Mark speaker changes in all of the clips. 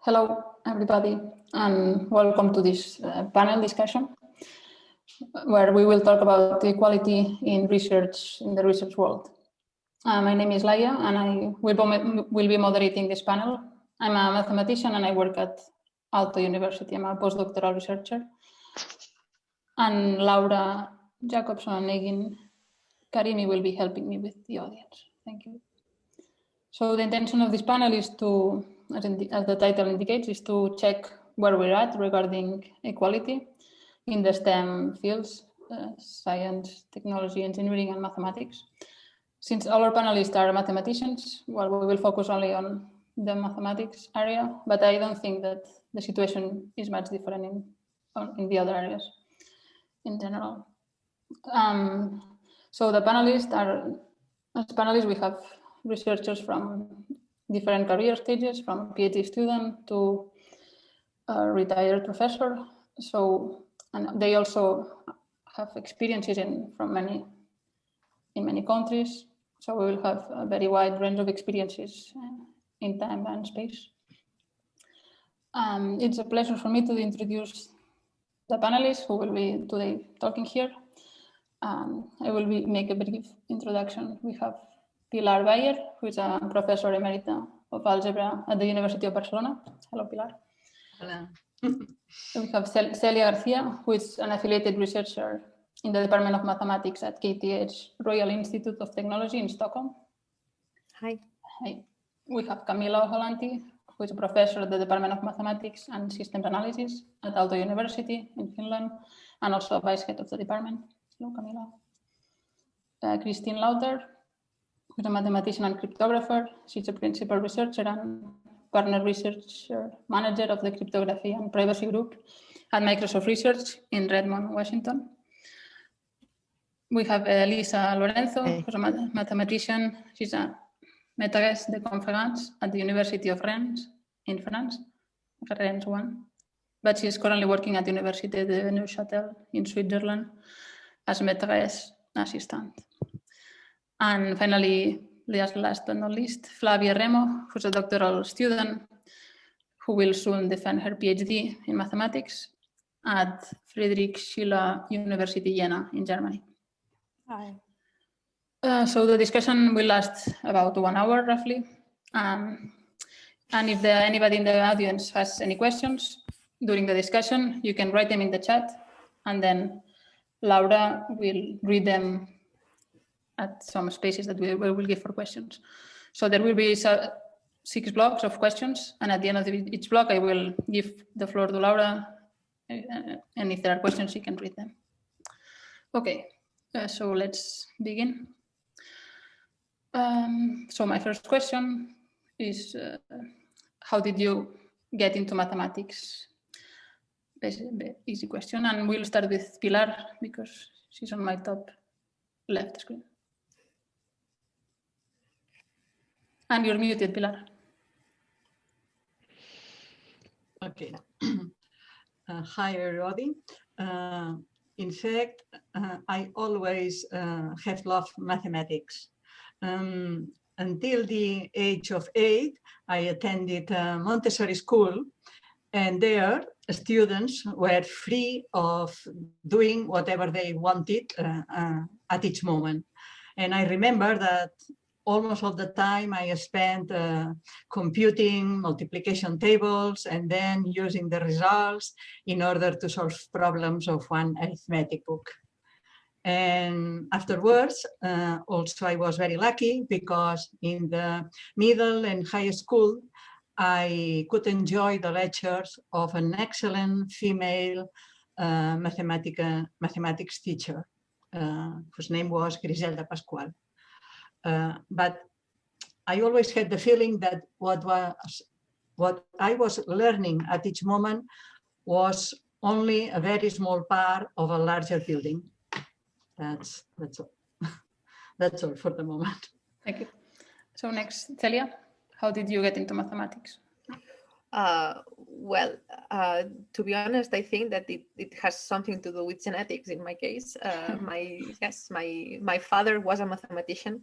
Speaker 1: Hello, everybody, and welcome to this panel discussion, where we will talk about equality in research, in the research world. My name is Laia, and I will be moderating this panel. I'm a mathematician, and I work at Aalto University. I'm a postdoctoral researcher. And Laura, Jakobsson, Negin, Karimi will be helping me with the audience. Thank you. So the intention of this panel is to, as the title indicates, is to check where we're at regarding equality in the STEM fields, science, technology, engineering, and mathematics. Since all our panelists are mathematicians, well, we will focus only on the mathematics area, but I don't think that the situation is much different in the other areas in general. So the panelists are, as panelists, we have researchers from different career stages, from a PhD student to a retired professor. So, and they also have experiences in many countries. So we will have a very wide range of experiences in time and space. It's a pleasure for me to introduce the panelists who will be today talking here. I will make a brief introduction. We have Pilar, who is a professor emerita of algebra at the University of Barcelona. Hello, Pilar.
Speaker 2: Hello.
Speaker 1: We have Celia García, who is an affiliated researcher in the Department of Mathematics at KTH Royal Institute of Technology in Stockholm.
Speaker 3: Hi.
Speaker 1: Hi. We have Camilla Hollanti, who is a professor at the Department of Mathematics and Systems Analysis at Aalto University in Finland, and also a vice head of the department. Hello, Camilla. Kristin Lauter, who's a mathematician and cryptographer. She's a principal researcher and partner researcher manager of the cryptography and privacy group at Microsoft Research in Redmond, Washington. We have Elisa Lorenzo, who's a mathematician. She's a maîtresse de conférence at the University of Rennes in France, Rennes 1. But she's currently working at the University de Neuchâtel in Switzerland as maîtresse assistant. And finally, last but not least, Flavia Remo, who's a doctoral student who will soon defend her PhD in mathematics at Friedrich Schiller University Jena in Germany.
Speaker 3: Hi.
Speaker 1: So the discussion will last about 1 hour roughly. And if anybody in the audience has any questions during the discussion, you can write them in the chat, and then Laura will read them at some spaces that we will give for questions. So there will be 6 blocks of questions, and at the end of each block, I will give the floor to Laura, and if there are questions, she can read them. Okay, so let's begin. So my first question is, how did you get into mathematics? Easy question, and we'll start with Pilar because she's on my top left screen. And you're muted, Pilar.
Speaker 2: Okay. Hi, everybody. In fact, I always have loved mathematics. Until the age of 8, I attended Montessori school, and there students were free of doing whatever they wanted at each moment. And I remember that almost all the time I spent computing multiplication tables and then using the results in order to solve problems of one arithmetic book. And afterwards, also I was very lucky because in the middle and high school, I could enjoy the lectures of an excellent female mathematics teacher, whose name was Griselda Pascual. But I always had the feeling that what I was learning at each moment was only a very small part of a larger building. That's all. That's all for the moment.
Speaker 1: Thank you. So next, Celia, how did you get into mathematics?
Speaker 3: Well, to be honest, I think that it has something to do with genetics in my case. My father was a mathematician,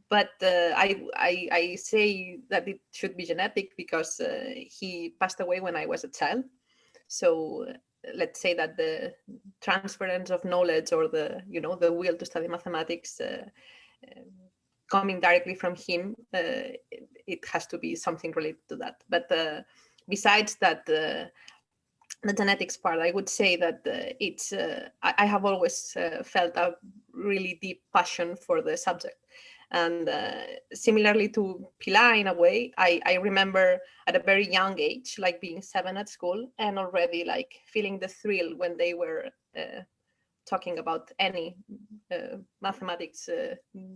Speaker 3: but I say that it should be genetic because he passed away when I was a child. So let's say that the transference of knowledge or the will to study mathematics coming directly from him, it has to be something related to that. But besides that, the genetics part, I would say that it's I have always felt a really deep passion for the subject. And similarly to Pilar, in a way, I remember at a very young age, like being 7 at school, and already like feeling the thrill when they were talking about any mathematics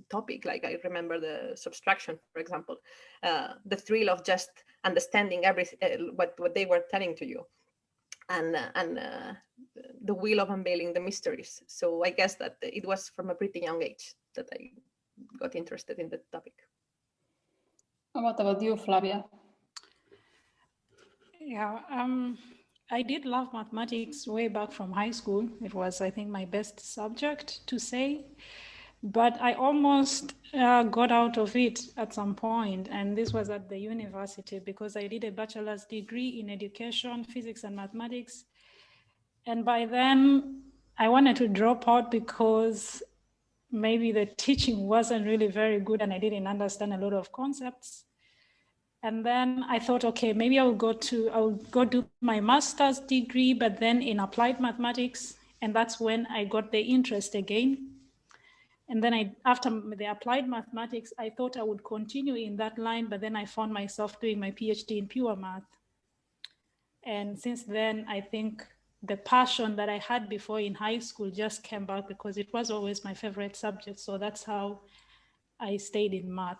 Speaker 3: topic. Like I remember the subtraction, for example, the thrill of just understanding everything, what they were telling to you, and the will of unveiling the mysteries. So I guess that it was from a pretty young age that I got interested in the topic.
Speaker 1: What about you, Flavia?
Speaker 4: Yeah, I did love mathematics way back from high school. It was, I think, my best subject to say, but I almost got out of it at some point, and this was at the university because I did a bachelor's degree in education, physics and mathematics, and by then I wanted to drop out because maybe the teaching wasn't really very good and I didn't understand a lot of concepts. And then I thought, okay, maybe I'll go do my master's degree, but then in applied mathematics. And that's when I got the interest again. And then after the applied mathematics, I thought I would continue in that line, but then I found myself doing my PhD in pure math. And since then, I think the passion that I had before in high school just came back because it was always my favorite subject. So that's how I stayed in math.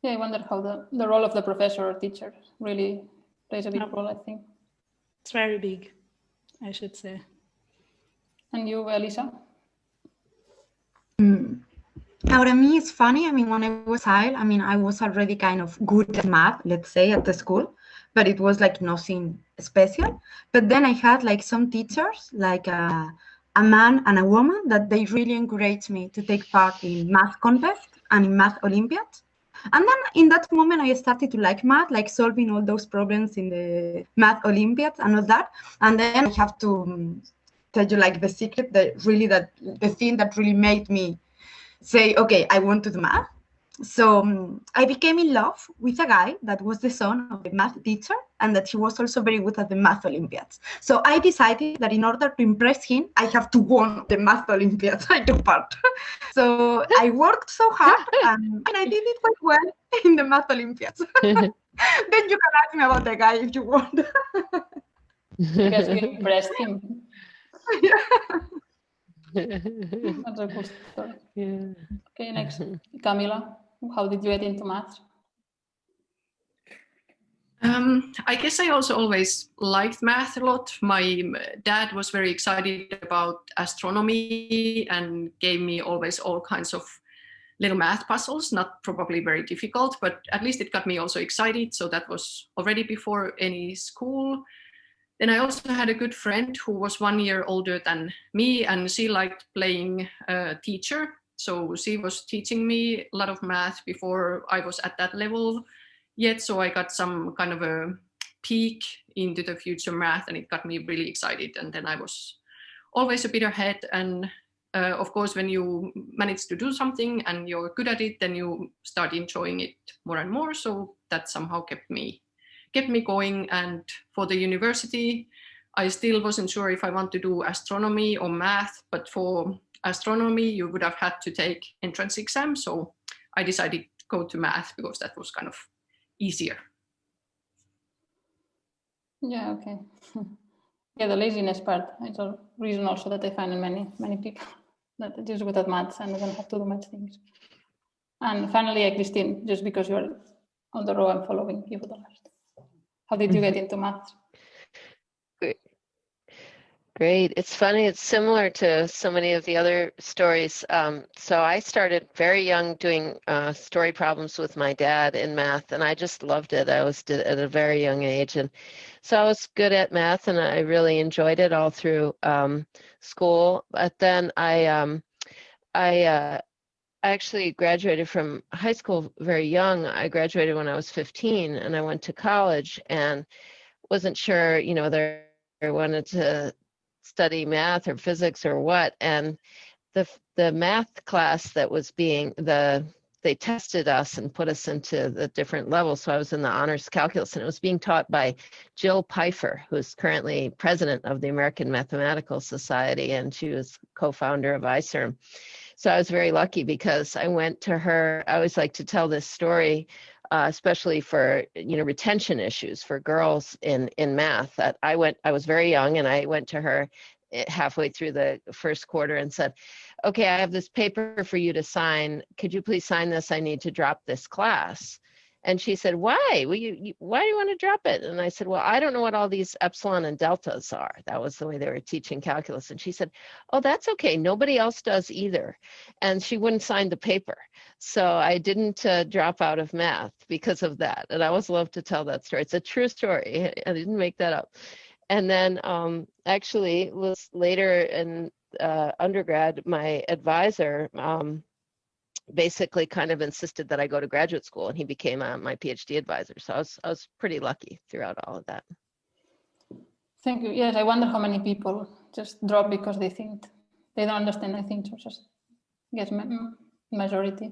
Speaker 1: Yeah, I wonder how the role of the professor or teacher really plays a big role, I think.
Speaker 4: It's very big, I should say.
Speaker 1: And you, Elisa?
Speaker 5: Now, to me, it's funny. I mean, when I was a child, I was already kind of good at math, let's say, at the school, but it was like nothing special. But then I had like some teachers, like a man and a woman, that they really encouraged me to take part in math contests and in math Olympiads. And then in that moment, I started to like math, like solving all those problems in the math Olympiads and all that. And then I have to tell you like the secret that the thing that really made me say, okay, I want to do math. So I became in love with a guy that was the son of a math teacher and that he was also very good at the math Olympiads. So I decided that in order to impress him, I have to win the math Olympiads I took part. So I worked so hard and I did it quite well in the math Olympiads. Then you can ask me about the guy if you want.
Speaker 1: Because you impressed him.
Speaker 5: Yeah.
Speaker 1: That's a good story.
Speaker 6: Yeah.
Speaker 1: Okay, next, Camilla. How did you get into math?
Speaker 7: I guess I also always liked math a lot. My dad was very excited about astronomy and gave me always all kinds of little math puzzles, not probably very difficult, but at least it got me also excited. So that was already before any school. Then I also had a good friend who was 1 year older than me, and she liked playing teacher. So she was teaching me a lot of math before I was at that level yet. So I got some kind of a peek into the future math, and it got me really excited. And then I was always a bit ahead. And of course, when you manage to do something and you're good at it, then you start enjoying it more and more. So that somehow kept me going. And for the university, I still wasn't sure if I want to do astronomy or math, but for astronomy, you would have had to take entrance exam. So I decided to go to math because that was kind of easier.
Speaker 1: Yeah, okay. Yeah, the laziness part is a reason also that I find in many people that they're just good at maths and they don't have to do much things. And finally, Kristin, just because you're on the row, I'm following you for the last. How did you get into maths?
Speaker 6: Great. It's funny. It's similar to so many of the other stories. So I started very young doing story problems with my dad in math, and I just loved it. I was at a very young age, and so I was good at math, and I really enjoyed it all through school. But then I actually graduated from high school very young. I graduated when I was 15, and I went to college and wasn't sure, whether I wanted to study math or physics or what. And the math class that was they tested us and put us into the different levels. So I was in the honors calculus, and it was being taught by Jill Pfeiffer, who's currently president of the American Mathematical Society, and she was co-founder of ICERM. So I was very lucky because I went to her. I always like to tell this story, especially for retention issues for girls in math. That I was very young, and I went to her halfway through the first quarter and said, okay, I have this paper for you to sign. Could you please sign this? I need to drop this class. And she said, why? Why do you want to drop it? And I said, well, I don't know what all these epsilon and deltas are. That was the way they were teaching calculus. And she said, oh, that's okay. Nobody else does either. And she wouldn't sign the paper. So I didn't drop out of math because of that. And I always love to tell that story. It's a true story. I didn't make that up. And then actually was later in undergrad, my advisor basically kind of insisted that I go to graduate school, and he became my PhD advisor. So I was pretty lucky throughout all of that.
Speaker 1: Thank you. Yes, I wonder how many people just drop because they think they don't understand anything, so just get majority.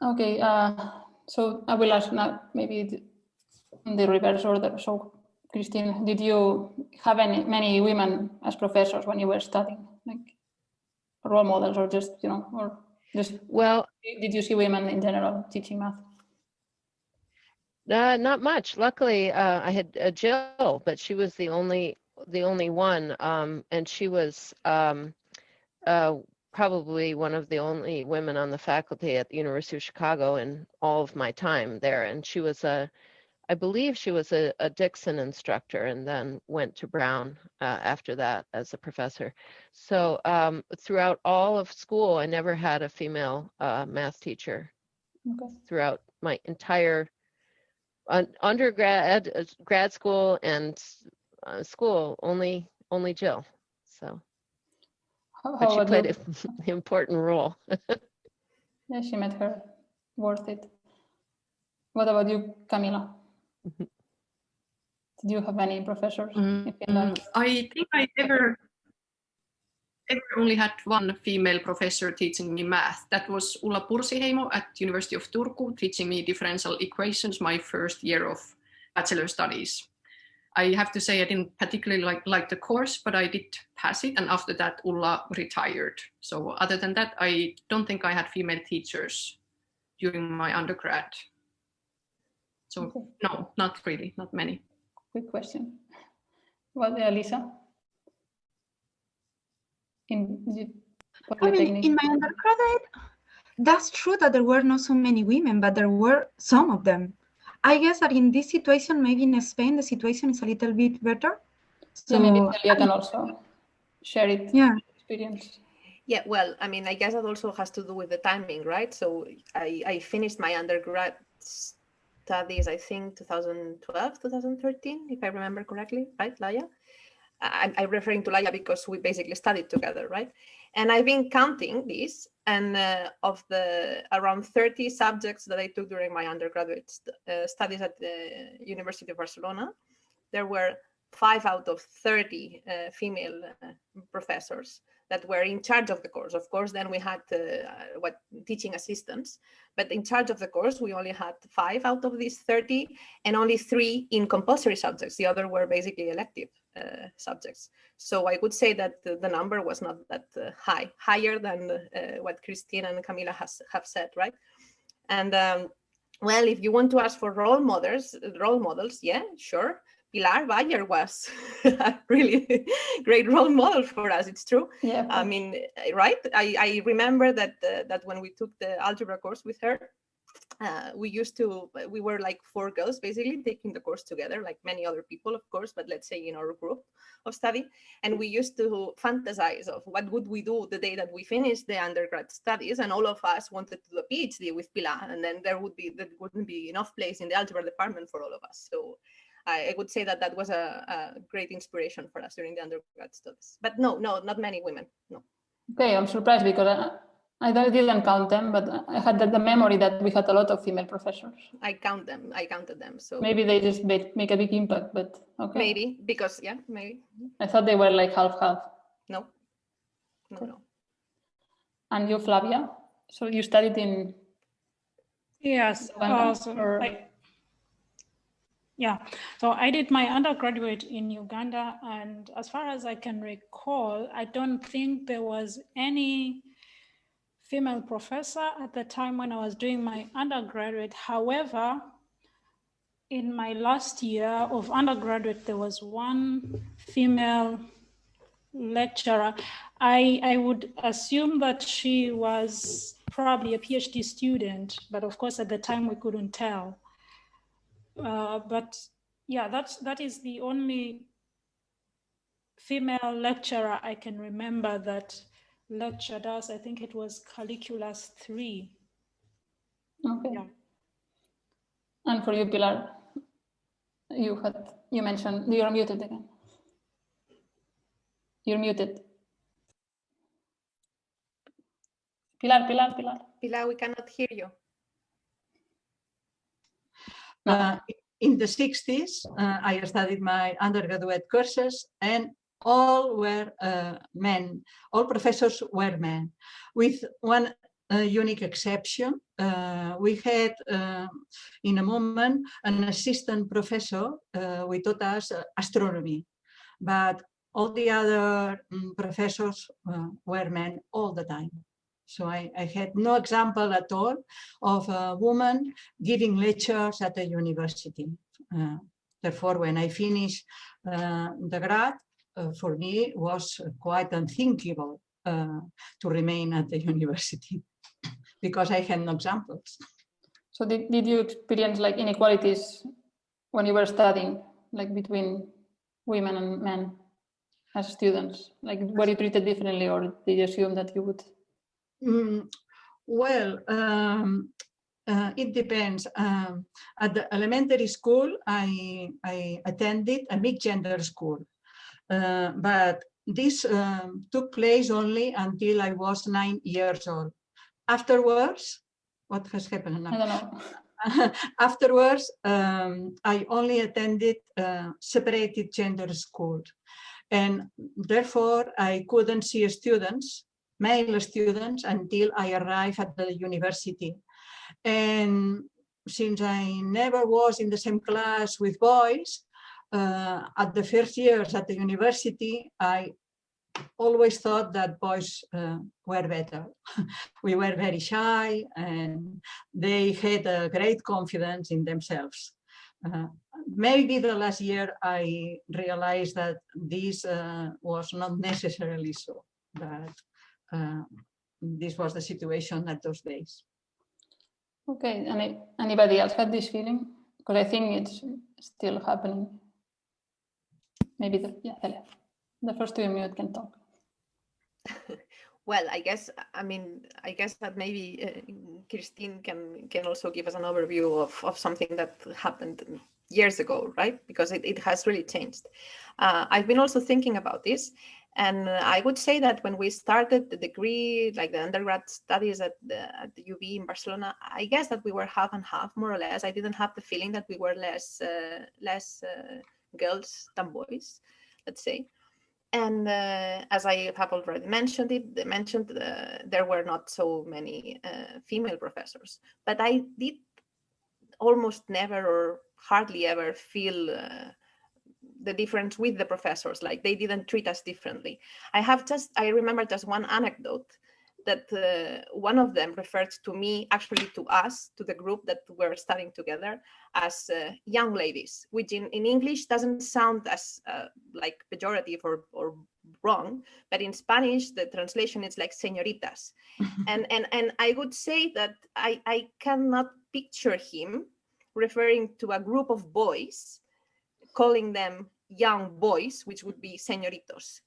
Speaker 1: Okay, so I will ask now maybe in the reverse order. So, Kristin, did you have many women as professors when you were studying, like role models, or just
Speaker 6: Well,
Speaker 1: did you see women in general teaching math?
Speaker 6: Not much. Luckily, I had Jill, but she was the only one, and she was probably one of the only women on the faculty at the University of Chicago in all of my time there. And she was I believe she was a Dixon instructor, and then went to Brown after that as a professor. So throughout all of school, I never had a female math teacher.
Speaker 1: Okay.
Speaker 6: Throughout my entire undergrad, grad school, and school, only Jill. So, but she played an important role.
Speaker 1: Yeah, she made her worth it. What about you, Camilla? Did you have any professors in Finland?
Speaker 7: I think I ever only had one female professor teaching me math. That was Ulla Pursiheimo at University of Turku, teaching me differential equations my first year of bachelor studies. I have to say I didn't particularly like the course, but I did pass it. And after that, Ulla retired. So other than that, I don't think I had female teachers during my undergrad. So okay. No, not really, not many.
Speaker 1: Quick question. What, Elisa? In my
Speaker 5: undergraduate, that's true that there were not so many women, but there were some of them. I guess that in this situation, maybe in Spain, the situation is a little bit better.
Speaker 1: So maybe Celia can also share it.
Speaker 5: Yeah.
Speaker 1: Experience.
Speaker 3: Yeah, well, I mean, I guess that also has to do with the timing, right? So I finished my undergrad studies, I think 2012, 2013, if I remember correctly, right, Laia? I'm referring to Laia because we basically studied together, right? And I've been counting these, and of the around 30 subjects that I took during my undergraduate studies at the University of Barcelona, there were 5 out of 30 female professors that were in charge of the course. Of course, then we had teaching assistants, but in charge of the course, we only had 5 out of these 30, and only 3 in compulsory subjects. The other were basically elective subjects. So I would say that the number was not that higher than what Kristin and Camilla have said, right? And well, if you want to ask for role models, yeah, sure. Pilar Bayer was a really great role model for us. It's true.
Speaker 1: Yeah.
Speaker 3: I mean, right? I remember that when we took the algebra course with her, we were like 4 girls basically taking the course together, like many other people, of course, but let's say in our group of study. And we used to fantasize of what would we do the day that we finished the undergrad studies, and all of us wanted to do a PhD with Pilar, and then there wouldn't be enough place in the algebra department for all of us. So I would say that was a great inspiration for us during the undergrad studies. But no, not many women, no.
Speaker 1: Okay, I'm surprised because I didn't count them, but I had the memory that we had a lot of female professors.
Speaker 3: I counted them. So
Speaker 1: maybe they just make a big impact, but okay.
Speaker 3: Maybe, because, yeah, maybe.
Speaker 1: I thought they were like half-half.
Speaker 3: No.
Speaker 1: Okay. And you, Flavia? So you studied in...
Speaker 4: Yes. So I did my undergraduate in Uganda, and as far as I can recall, I don't think there was any female professor at the time when I was doing my undergraduate. However, in my last year of undergraduate, there was one female lecturer. I would assume that she was probably a PhD student, but of course at the time we couldn't tell. But yeah, that is the only female lecturer I can remember that lectured us. I think it was Calculus 3.
Speaker 1: Okay.
Speaker 4: Yeah.
Speaker 1: And for you, Pilar, you mentioned, you're muted again. You're muted. Pilar.
Speaker 3: Pilar, we cannot hear you.
Speaker 2: In the 60s, I studied my undergraduate courses, and all were men. All professors were men, with one unique exception. We had, in a moment, an assistant professor who taught us astronomy, but all the other professors were men all the time. So I had no example at all of a woman giving lectures at a university. Therefore, when I finished the grad, for me it was quite unthinkable to remain at the university because I had no examples. So
Speaker 1: did you experience like inequalities when you were studying, like between women and men as students? Like, were you treated differently, or did you assume that you would?
Speaker 2: It depends. At the elementary school, I attended a mixed gender school, but this took place only until I was 9 years old. Afterwards, what has happened now?
Speaker 1: I don't know.
Speaker 2: Afterwards, I only attended separated gender schools, and therefore I couldn't see students, male students, until I arrived at the university. And since I never was in the same class with boys, at the first years at the university, I always thought that boys were better. We were very shy, and they had a great confidence in themselves. Maybe the last year I realized that this was not necessarily so, but this was the situation at those days.
Speaker 1: Okay, anybody else had this feeling? Because I think it's still happening. Maybe Celia. The first two in mute can talk.
Speaker 3: Well, I guess that maybe Kristin can also give us an overview of something that happened years ago, right? Because it has really changed. I've been also thinking about this, and I would say that when we started the degree, like the undergrad studies at the UB in Barcelona, I guess that we were half and half, more or less. I didn't have the feeling that we were less girls than boys, let's say. And as I have already mentioned, there were not so many female professors, but I did almost never or hardly ever feel the difference with the professors, like they didn't treat us differently. I remember just one anecdote that one of them referred to me, actually to us, to the group that were studying together, as young ladies, which in English doesn't sound as like pejorative or wrong, but in Spanish, the translation is like señoritas. and I would say that I cannot picture him referring to a group of boys, calling them young boys, which would be señoritos.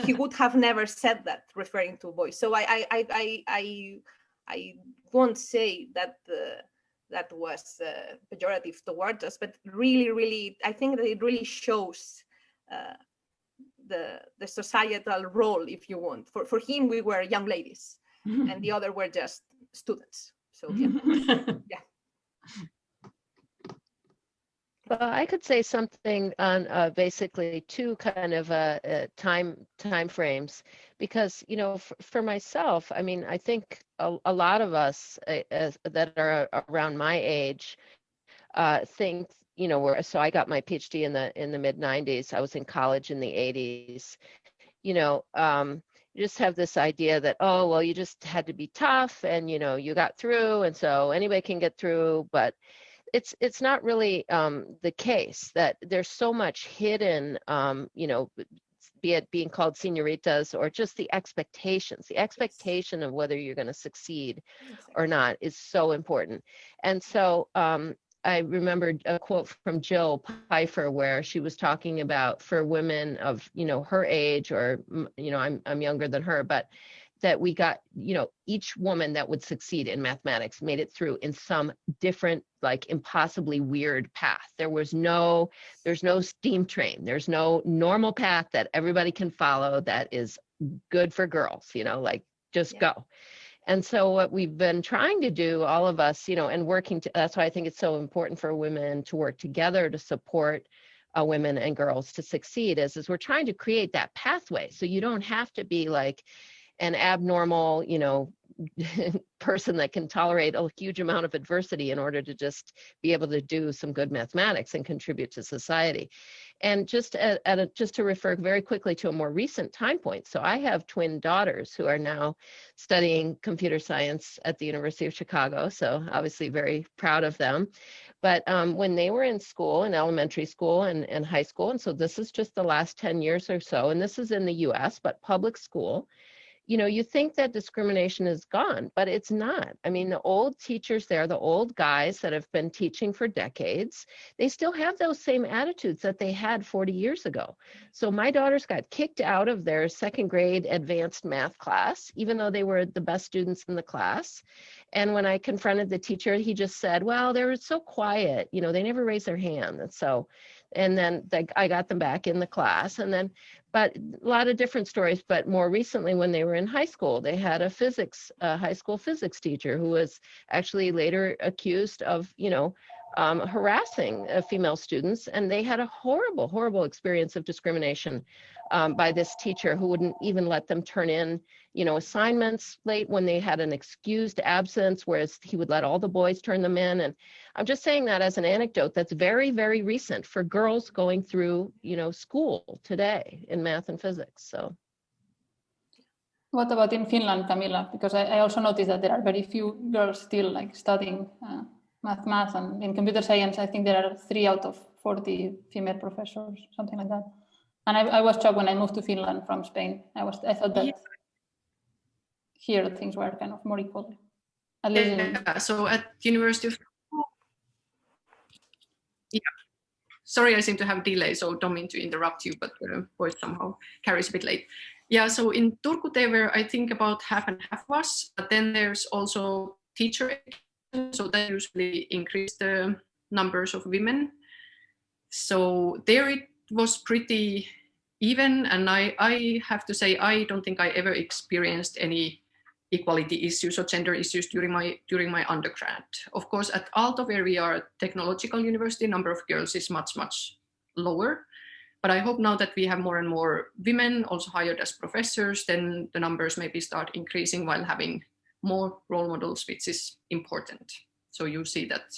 Speaker 3: He would have never said that, referring to boys. So I won't say that that was pejorative towards us, but really, I think that it really shows the societal role, if you want. For him, we were young ladies, and the other were just students. So yeah.
Speaker 6: Well, I could say something on basically two kind of time frames, because for myself, I mean, I think a lot of us that are around my age think, so I got my PhD in the mid 90s. I was in college in the 80s. You just have this idea that, oh, well, you just had to be tough and you got through, and so anybody can get through, but it's not really the case. That there's so much hidden, be it being called señoritas or just the expectation of whether you're going to succeed or not is so important. And so I remembered a quote from Jill Pfeiffer where she was talking about, for women of her age, or I'm younger than her, but that we got, each woman that would succeed in mathematics made it through in some different, like impossibly weird path. There's no steam train. There's no normal path that everybody can follow that is good for girls, like just go. And so what we've been trying to do, all of us, and working that's why I think it's so important for women to work together to support women and girls to succeed, is we're trying to create that pathway. So you don't have to be like an abnormal, person that can tolerate a huge amount of adversity in order to just be able to do some good mathematics and contribute to society. And just just to refer very quickly to a more recent time point. So I have twin daughters who are now studying computer science at the University of Chicago. So obviously very proud of them. But when they were in school, in elementary school and high school, and so this is just the last 10 years or so, and this is in the US, but public school, you think that discrimination is gone, but it's not. I mean, the old teachers there, the old guys that have been teaching for decades, they still have those same attitudes that they had 40 years ago. So my daughters got kicked out of their second grade advanced math class, even though they were the best students in the class. And when I confronted the teacher, he just said, well, they were so quiet, they never raised their hand. And then I got them back in the class, but a lot of different stories. But more recently, when they were in high school, they had a high school physics teacher who was actually later accused of, harassing female students. And they had a horrible, horrible experience of discrimination by this teacher who wouldn't even let them turn in, assignments late when they had an excused absence, whereas he would let all the boys turn them in. And I'm just saying that as an anecdote that's very, very recent for girls going through, school today in math and physics. So.
Speaker 1: What about in Finland, Camilla? Because I also noticed that there are very few girls still like studying math, and in computer science, I think there are 3 out of 40 female professors, something like that. And I was shocked when I moved to Finland from Spain. I thought that here things were kind of more equal. At least
Speaker 7: so at University of sorry, I seem to have delay, so don't mean to interrupt you, but the voice somehow carries a bit late. Yeah, so in Turku there were, I think, about half and half of us, but then there's also teacher education, so that usually increased the numbers of women. So there it was pretty even, and I have to say I don't think I ever experienced any equality issues or gender issues during my undergrad. Of course, at Aalto, where we are a technological university, number of girls is much, much lower. But I hope now that we have more and more women also hired as professors, then the numbers maybe start increasing while having more role models, which is important. So you see that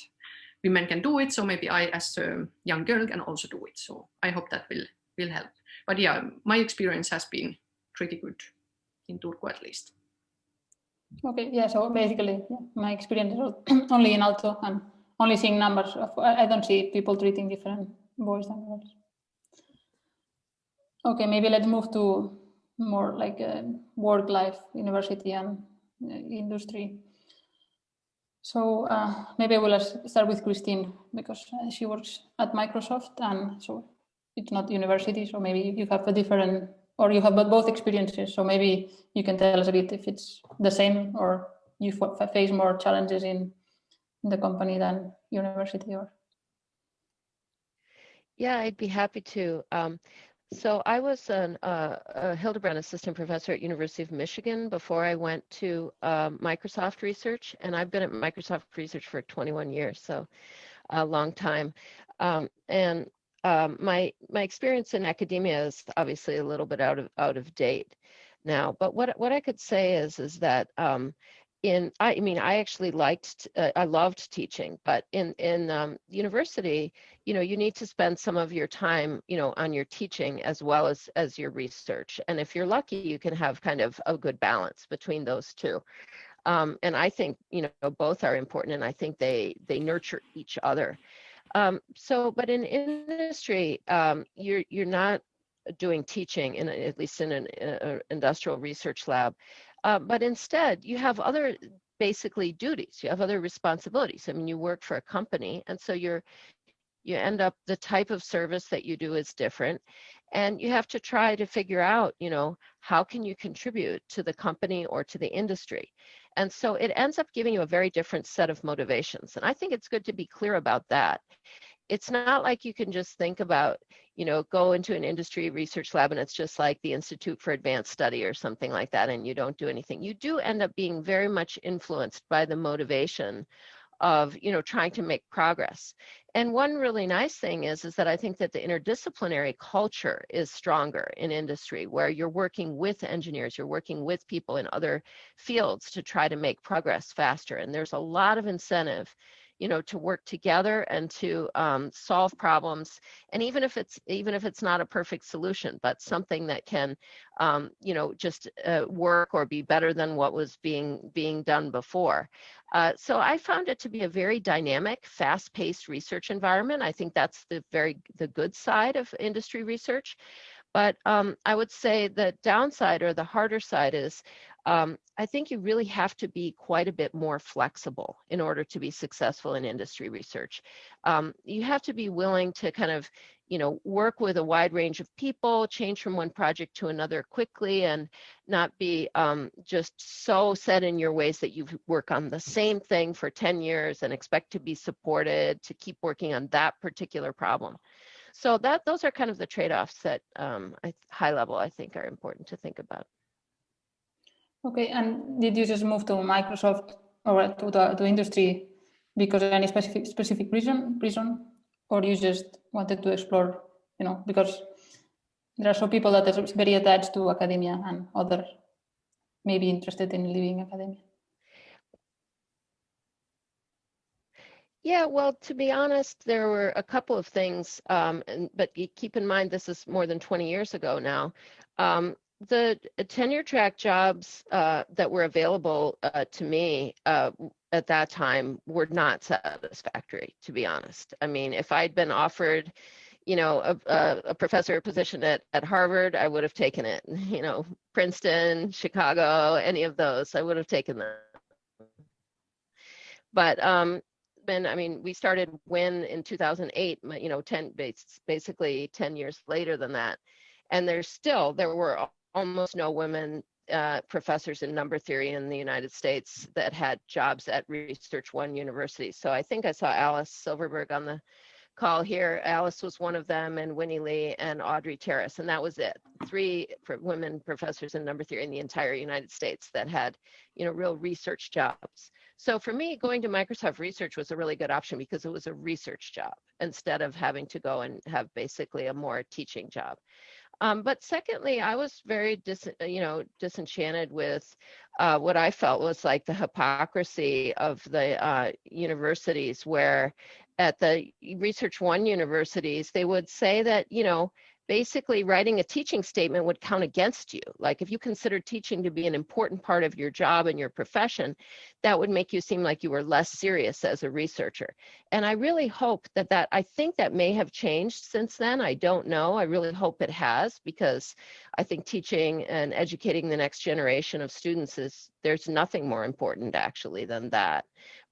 Speaker 7: women can do it, so maybe I as a young girl can also do it. So I hope that will help. But yeah, my experience has been pretty good in Turku at least.
Speaker 1: Okay, yeah, so basically my experience is only in Aalto and only seeing numbers. I don't see people treating different boys than girls. Okay, maybe let's move to more like work life, university and industry. So maybe we'll start with Kristin because she works at Microsoft, and so it's not university, so maybe you have a different, or you have both experiences, so maybe you can tell us a bit if it's the same or you face more challenges in the company than university. Or
Speaker 6: Yeah, I'd be happy to. So I was a Hildebrand assistant professor at University of Michigan before I went to Microsoft Research, and I've been at Microsoft Research for 21 years, so a long time. My experience in academia is obviously a little bit out of date now. But what I could say is that I actually I loved teaching, but in university, you need to spend some of your time, on your teaching as well as your research. And if you're lucky, you can have kind of a good balance between those two. And I think, both are important, and I think they nurture each other. But in industry, you're not doing teaching at least in an industrial research lab. But instead, you have other basically duties. You have other responsibilities. I mean, you work for a company, and so you end up, the type of service that you do is different, and you have to try to figure out, how can you contribute to the company or to the industry? And so it ends up giving you a very different set of motivations. And I think it's good to be clear about that. It's not like you can just think about, go into an industry research lab and it's just like the Institute for Advanced Study or something like that, and you don't do anything. You do end up being very much influenced by the motivation of, trying to make progress. And one really nice thing is that I think that the interdisciplinary culture is stronger in industry, where you're working with engineers, you're working with people in other fields to try to make progress faster. And there's a lot of incentive, to work together and to solve problems. And even if it's not a perfect solution, but something that can, just work or be better than what was being done before. So I found it to be a very dynamic, fast-paced research environment. I think that's the good side of industry research. But I would say the downside, or the harder side, is I think you really have to be quite a bit more flexible in order to be successful in industry research. You have to be willing to kind of, work with a wide range of people, change from one project to another quickly, and not be just so set in your ways that you work on the same thing for 10 years and expect to be supported to keep working on that particular problem. So those are kind of the trade-offs that high level, I think, are important to think about.
Speaker 1: Okay, and did you just move to Microsoft or to industry because of any specific reason, or you just wanted to explore, because there are some people that are very attached to academia and others may be interested in leaving academia?
Speaker 6: Yeah, well, to be honest, there were a couple of things, but keep in mind, this is more than 20 years ago now. The tenure track jobs that were available to me at that time were not satisfactory, to be honest. I mean, if I'd been offered, a professor position at Harvard, I would have taken it. Princeton, Chicago, any of those, I would have taken them. But we started WIN in 2008, basically 10 years later than that. And there were almost no women professors in number theory in the United States that had jobs at Research One University. So I think I saw Alice Silverberg on the call here. Alice was one of them, and Winnie Lee and Audrey Terrace, and that was it. 3 women professors in number theory in the entire United States that had, real research jobs. So for me, going to Microsoft Research was a really good option because it was a research job instead of having to go and have basically a more teaching job. But secondly, I was very disenchanted with what I felt was like the hypocrisy of the universities, where at the Research One universities, they would say that, basically writing a teaching statement would count against you. Like if you consider teaching to be an important part of your job and your profession, that would make you seem like you were less serious as a researcher. And I really hope I think that may have changed since then. I don't know. I really hope it has, because I think teaching and educating the next generation of students there's nothing more important actually than that.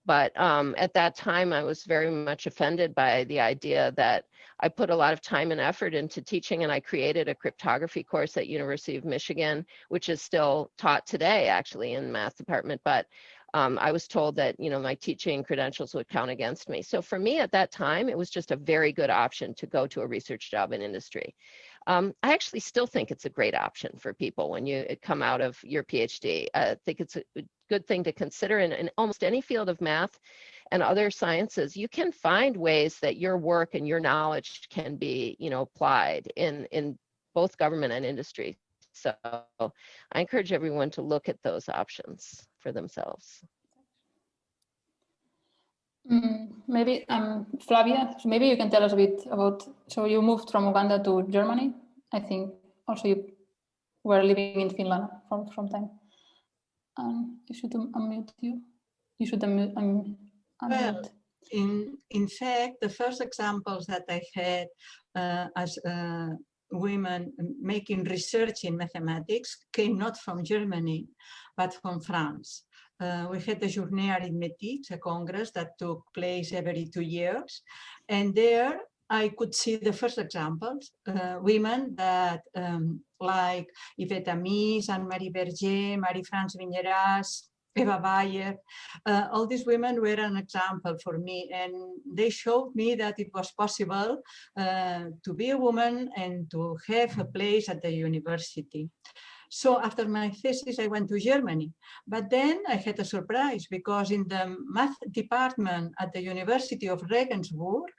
Speaker 6: But at that time, I was very much offended by the idea that I put a lot of time and effort into teaching, and I created a cryptography course at University of Michigan, which is still taught today, actually, in the math department. But I was told that, my teaching credentials would count against me. So for me at that time, it was just a very good option to go to a research job in industry. I actually still think it's a great option for people when you come out of your PhD. I think it's a good thing to consider in almost any field of math and other sciences. You can find ways that your work and your knowledge can be, applied in both government and industry. So I encourage everyone to look at those options for themselves.
Speaker 1: Maybe Flavia, so maybe you can tell us a bit about, so you moved from Uganda to Germany. I think also you were living in Finland from time. You should unmute you. You should unmute.
Speaker 2: Well, in fact, the first examples that I had as women making research in mathematics came not from Germany, but from France. We had the Journée Arithmétique, a congress that took place every 2 years. And there I could see the first examples, women that like Yvette Amis, Anne-Marie Berger, Marie-France Vigneras, Eva Bayer, all these women were an example for me, and they showed me that it was possible to be a woman and to have a place at the university. So after my thesis, I went to Germany, but then I had a surprise because in the math department at the University of Regensburg,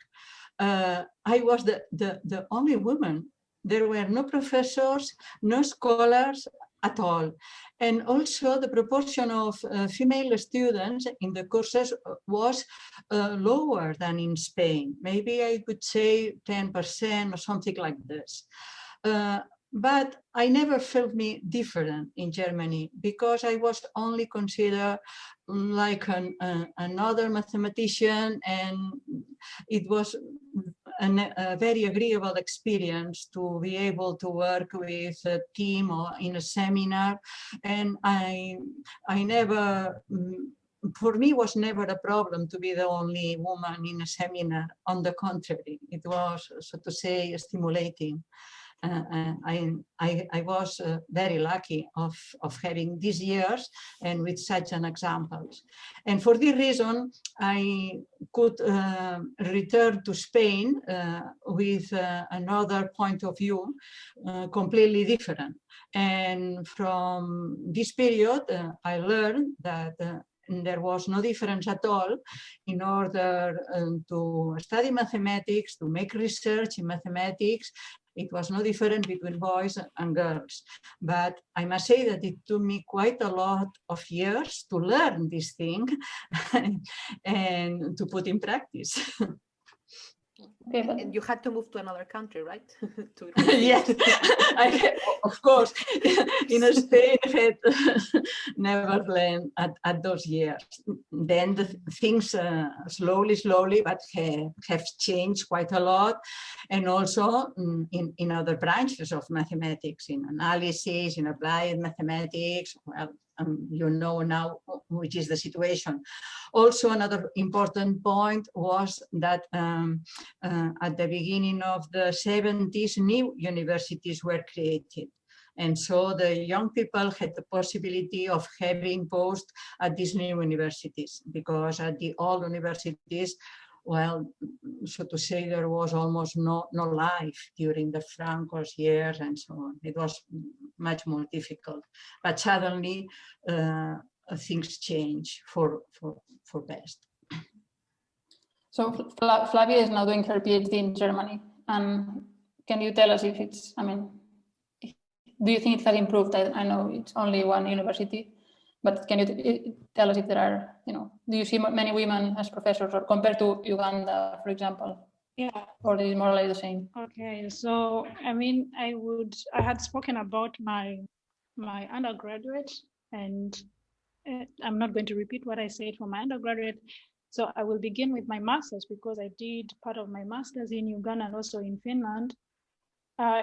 Speaker 2: I was the only woman. There were no professors, no scholars at all. And also the proportion of female students in the courses was lower than in Spain. Maybe I could say 10% or something like this. But I never felt me different in Germany because I was only considered like another mathematician, and it was a very agreeable experience to be able to work with a team or in a seminar. And I never, for me, was never a problem to be the only woman in a seminar. On the contrary, it was, so to say, stimulating. I was very lucky of having these years and with such an examples. And for this reason, I could return to Spain with another point of view, completely different. And from this period, I learned that there was no difference at all in order to study mathematics, to make research in mathematics. It was no different between boys and girls. But I must say that it took me quite a lot of years to learn this thing and to put in practice.
Speaker 3: Okay, and you had to move to another country, right?
Speaker 2: Yes, of course. In Spain, I had never learned at those years. Then the things slowly, but have changed quite a lot. And also in other branches of mathematics, in analysis, in applied mathematics. Well, you know now which is the situation. Also, another important point was that at the beginning of the 70s, new universities were created. And so the young people had the possibility of having posts at these new universities, because at the old universities, well, so to say, there was almost no life during the Franco's years and so on. It was much more difficult. But suddenly things change for best.
Speaker 1: So Flavia is now doing her PhD in Germany. And can you tell us if it's, do you think it has improved? I know it's only one university, but can you tell us if there are, do you see many women as professors, or compared to Uganda, for example?
Speaker 4: Yeah.
Speaker 1: Or is it more or less the same?
Speaker 4: Okay, so I had spoken about my undergraduate, and I'm not going to repeat what I said for my undergraduate. So I will begin with my master's, because I did part of my master's in Uganda and also in Finland.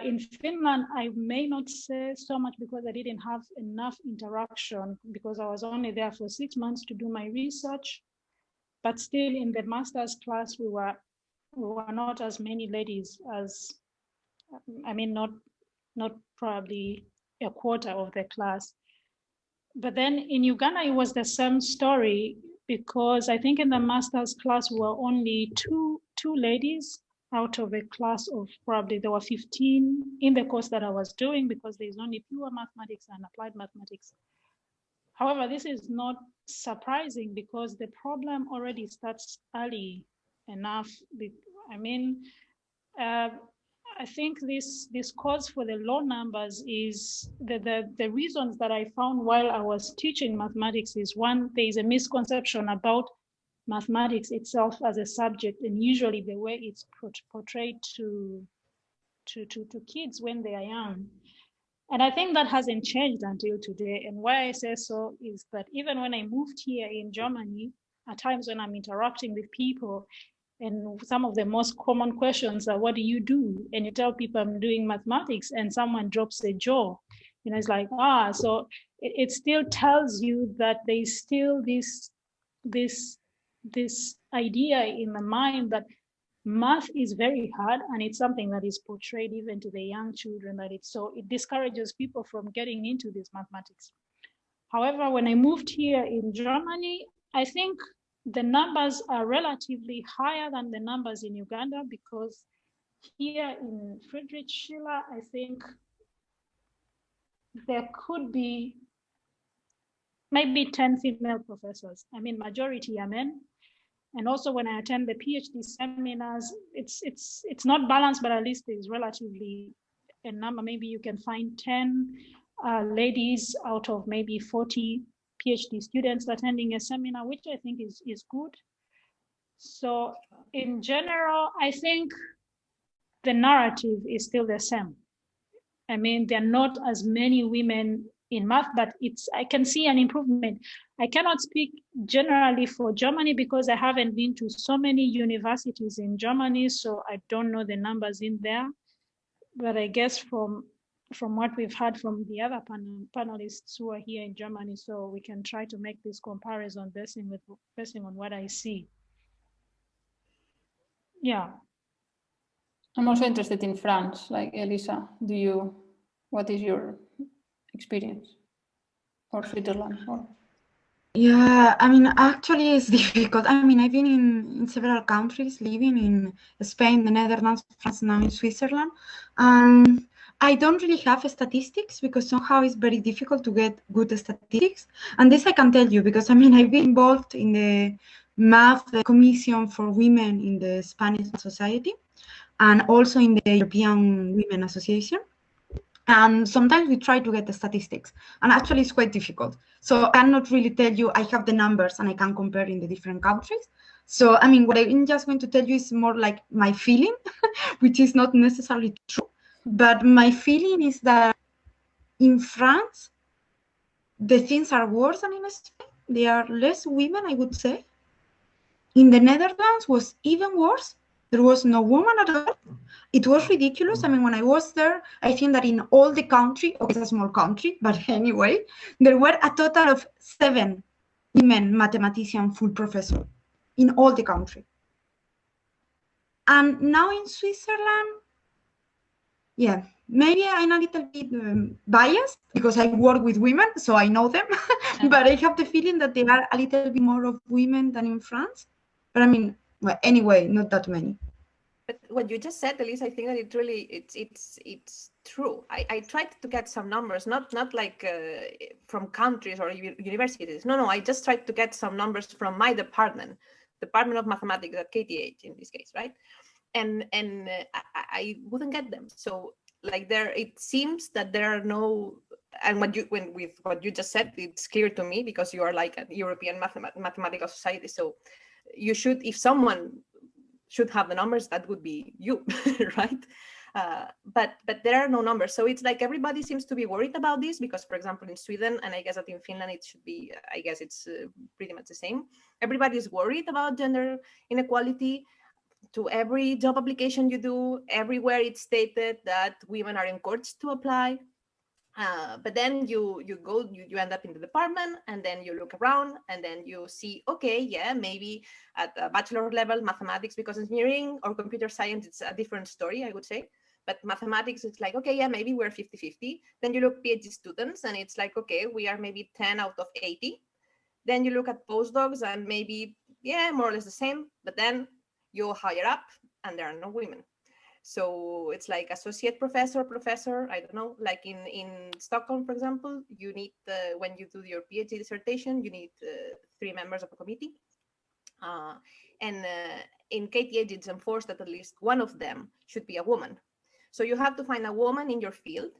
Speaker 4: In Finland, I may not say so much because I didn't have enough interaction, because I was only there for 6 months to do my research. But still, in the master's class, we were not as many ladies as, not probably a quarter of the class. But then in Uganda, it was the same story, because I think in the master's class we were only two ladies out of a class of probably there were 15 in the course that I was doing, because there's only pure mathematics and applied mathematics. However, this is not surprising because the problem already starts early enough. I mean, I think this cause for the low numbers is the reasons that I found while I was teaching mathematics is, one, there is a misconception about mathematics itself as a subject, and usually the way it's portrayed to kids when they are young. And I think that hasn't changed until today. And why I say so is that even when I moved here in Germany, at times when I'm interacting with people, and some of the most common questions are, what do you do? And you tell people I'm doing mathematics, and someone drops a jaw. You know, it's like, so it still tells you that there's still this idea in the mind that math is very hard, and it's something that is portrayed even to the young children, that it discourages people from getting into this mathematics. However, when I moved here in Germany, I think the numbers are relatively higher than the numbers in Uganda, because here in Friedrich Schiller, I think there could be maybe 10 female professors. I mean, majority are men. And also when I attend the PhD seminars, it's not balanced, but at least there's relatively a number. Maybe you can find 10 ladies out of maybe 40 PhD students attending a seminar, which I think is good. So in general, I think the narrative is still the same. I mean, there are not as many women in math, but I can see an improvement. I cannot speak generally for Germany because I haven't been to so many universities in Germany, so I don't know the numbers in there. But I guess from what we've heard from the other panelists who are here in Germany, so we can try to make this comparison basing on what I see. Yeah.
Speaker 1: I'm also interested in France, like Elisa. What is your experience? Or Switzerland?
Speaker 5: Yeah, I mean, actually it's difficult. I mean, I've been in several countries, living in Spain, the Netherlands, France, now in Switzerland. I don't really have statistics because somehow it's very difficult to get good statistics. And this I can tell you because, I mean, I've been involved in the Math Commission for Women in the Spanish Society and also in the European Women Association. And sometimes we try to get the statistics, and actually it's quite difficult. So I cannot really tell you, I have the numbers and I can compare in the different countries. So, I mean, what I'm just going to tell you is more like my feeling, which is not necessarily true. But my feeling is that in France, the things are worse than in Spain. There are less women, I would say. In the Netherlands was even worse. There was no woman at all. It was ridiculous. I mean, when I was there, I think that in all the country, okay, it's a small country, but anyway, there were a total of 7 women mathematician full professor in all the country. And now in Switzerland, yeah, maybe I'm a little bit biased because I work with women, so I know them, but I have the feeling that there are a little bit more of women than in France. But I mean, well, anyway, not that many.
Speaker 3: But what you just said, Elisa, I think that it really it's true. I tried to get some numbers, not like from countries or universities. No, I just tried to get some numbers from my department of mathematics at KTH in this case, right? And I wouldn't get them. So like it seems that there are no. And with what you just said, it's clear to me because you are like a European mathematical society. So you should, if someone should have the numbers, that would be you, right? But there are no numbers. So it's like everybody seems to be worried about this because, for example, in Sweden, and I guess that in Finland, it should be, I guess it's pretty much the same. Everybody is worried about gender inequality. To every job application you do, everywhere it's stated that women are encouraged to apply. But then you end up in the department and then you look around and then you see, okay, yeah, maybe at a bachelor level, mathematics, because engineering or computer science, it's a different story, I would say. But mathematics, it's like, okay, yeah, maybe we're 50-50. Then you look PhD students and it's like, okay, we are maybe 10 out of 80. Then you look at postdocs and maybe, yeah, more or less the same. But then you higher up and there are no women. So it's like associate professor, I don't know, like in Stockholm, for example, you need, when you do your PhD dissertation, you need 3 members of a committee. And in KTH, it's enforced that at least one of them should be a woman. So you have to find a woman in your field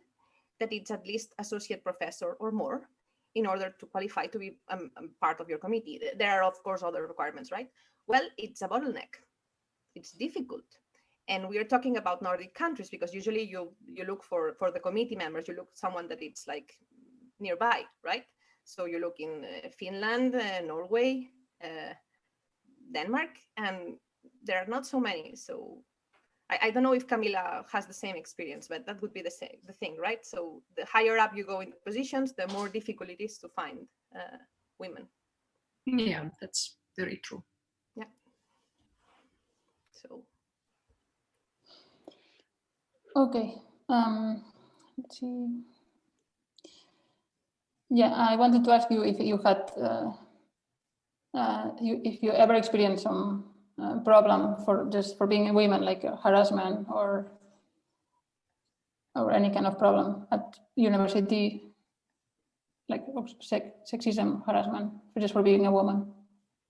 Speaker 3: that it's at least associate professor or more in order to qualify to be part of your committee. There are, of course, other requirements, right? Well, it's a bottleneck. It's difficult. And we are talking about Nordic countries because usually you look for the committee members, you look someone that it's like nearby, right? So you look in Finland, Norway, Denmark, and there are not so many. So I don't know if Camilla has the same experience, but that would be the thing, right? So the higher up you go in the positions, the more difficult it is to find women.
Speaker 7: Yeah, that's very true.
Speaker 3: Yeah. So.
Speaker 1: Okay. Let's see. Yeah, I wanted to ask you if you had, if you ever experienced some problem for being a woman, like harassment or any kind of problem at university, like sexism, harassment, just for being a woman.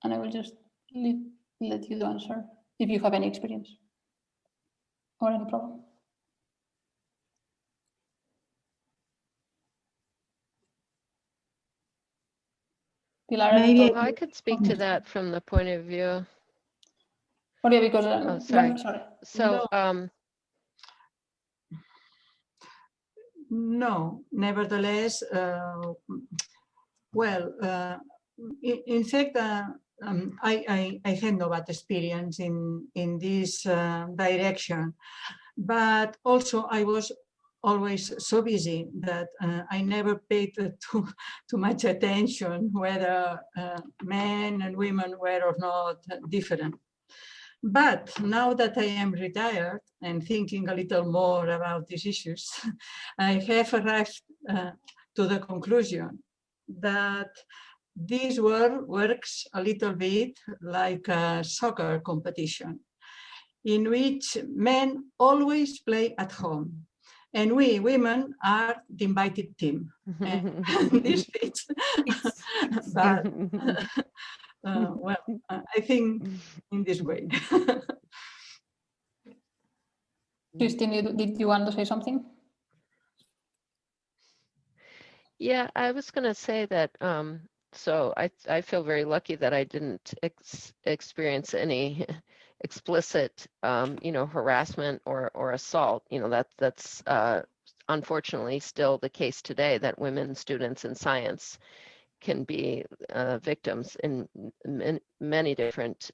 Speaker 1: And I will just let you answer if you have any experience or any problem. Pilar,
Speaker 5: Maybe
Speaker 6: I could speak to that from the point of view.
Speaker 1: Oh, yeah, because
Speaker 6: sorry.
Speaker 1: sorry.
Speaker 6: So,
Speaker 2: no, nevertheless, well, in fact, I had no bad experience in this direction, but also I was always so busy that I never paid too much attention whether men and women were or not different. But now that I am retired and thinking a little more about these issues, I have arrived to the conclusion that this world works a little bit like a soccer competition in which men always play at home. And we women are the invited team. And this fits. But well, I think in this way.
Speaker 1: Kristin, did you want to say something?
Speaker 6: Yeah, I was going to say that. So I feel very lucky that I didn't experience any explicit, harassment or assault. That's unfortunately still the case today, that women students in science can be victims in many different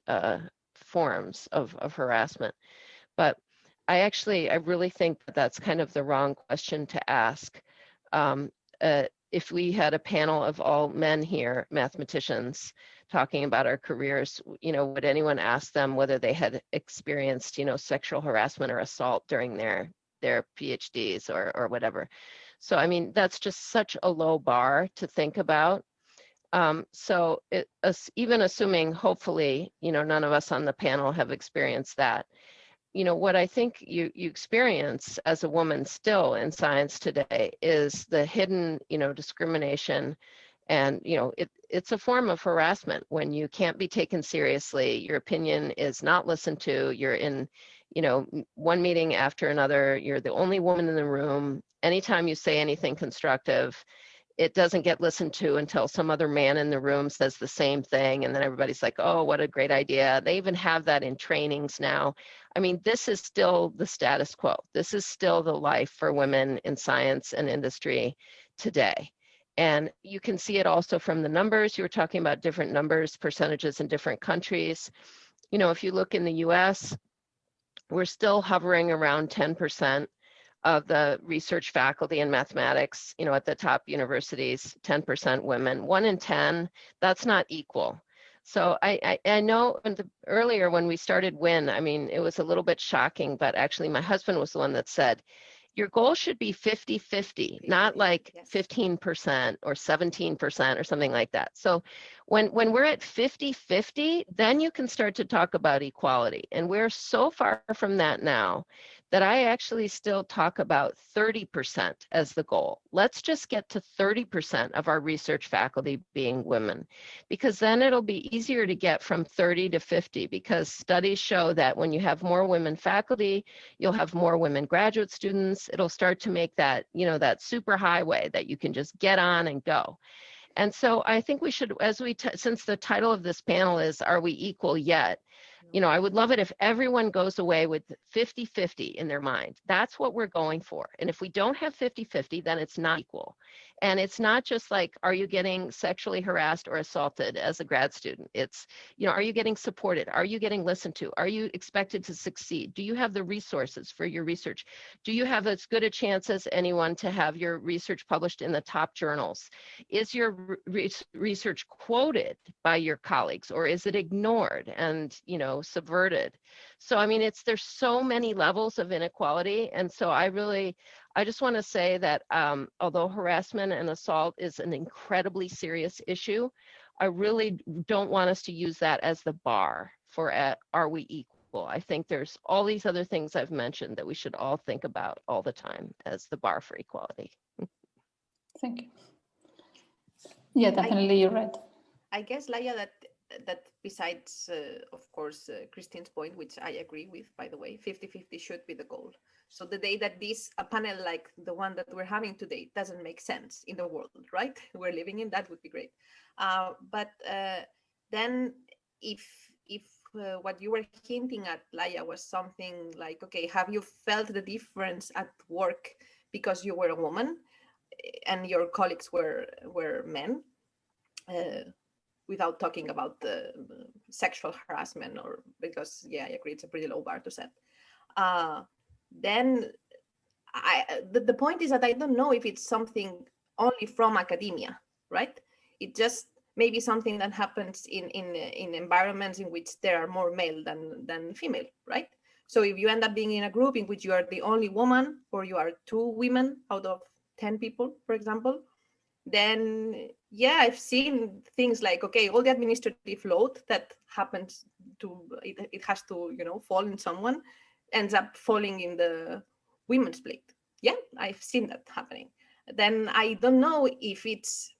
Speaker 6: forms of harassment. But I really think that that's kind of the wrong question to ask. If we had a panel of all men here, mathematicians, talking about our careers, would anyone ask them whether they had experienced, sexual harassment or assault during their PhDs or whatever? So, I mean, that's just such a low bar to think about. So even assuming, hopefully, none of us on the panel have experienced that, what I think you experience as a woman still in science today is the hidden, discrimination. And, it's a form of harassment when you can't be taken seriously. Your opinion is not listened to. You're in, one meeting after another. You're the only woman in the room. Anytime you say anything constructive, it doesn't get listened to until some other man in the room says the same thing. And then everybody's like, oh, what a great idea. They even have that in trainings now. I mean, this is still the status quo. This is still the life for women in science and industry today. And you can see it also from the numbers. You were talking about different numbers, percentages in different countries. If you look in the US, we're still hovering around 10% of the research faculty in mathematics, at the top universities, 10% women. 1 in 10, that's not equal. So I know earlier when we started WIN, I mean, it was a little bit shocking, but actually my husband was the one that said, Your goal should be 50-50, not like
Speaker 3: Yes.
Speaker 6: 15% or 17% or something like that. So when we're at 50-50, then you can start to talk about equality. And we're so far from that now that I actually still talk about 30% as the goal. Let's just get to 30% of our research faculty being women, because then it'll be easier to get from 30 to 50, because studies show that when you have more women faculty, you'll have more women graduate students. It'll start to make that, that super highway that you can just get on and go. And so I think we should, since the title of this panel is, Are We Equal Yet? I would love it if everyone goes away with 50-50 in their mind. That's what we're going for. And if we don't have 50-50, then it's not equal. And it's not just like, are you getting sexually harassed or assaulted as a grad student? It's, are you getting supported? Are you getting listened to? Are you expected to succeed? Do you have the resources for your research? Do you have as good a chance as anyone to have your research published in the top journals? Is your research quoted by your colleagues, or is it ignored and, subverted? So, I mean, there's so many levels of inequality. And so I just want to say that although harassment and assault is an incredibly serious issue, I really don't want us to use that as the bar for are we equal? I think there's all these other things I've mentioned that we should all think about all the time as the bar for equality.
Speaker 1: Thank you. Yeah, definitely, you're right.
Speaker 3: I guess, Laia, that besides, of course, Kristin's point, which I agree with, by the way, 50-50 should be the goal. So the day that a panel like the one that we're having today doesn't make sense in the world, right? We're living in, that would be great. But then if what you were hinting at, Laia, was something like, okay, have you felt the difference at work because you were a woman and your colleagues were men? Without talking about the sexual harassment, or because, yeah, I agree, it's a pretty low bar to set. Then the point is that I don't know if it's something only from academia, right? It just may be something that happens in environments in which there are more male than female, right? So if you end up being in a group in which you are the only woman, or you are 2 women out of 10 people, for example, then yeah, I've seen things like, okay, all the administrative load that happens to it has to fall in someone, ends up falling in the women's plate. Yeah, I've seen that happening. Then I don't know if it's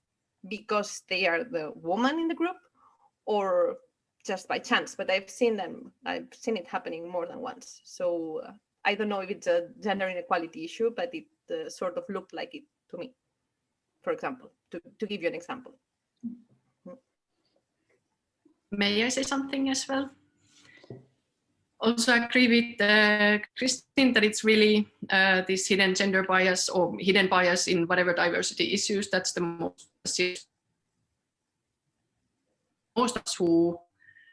Speaker 3: because they are the woman in the group or just by chance, but I've seen it happening more than once. So I don't know if it's a gender inequality issue, but it sort of looked like it to me, for example, to give you an example.
Speaker 7: May I say something as well? Also agree with Kristin that it's really this hidden gender bias or hidden bias in whatever diversity issues. That's the most of us who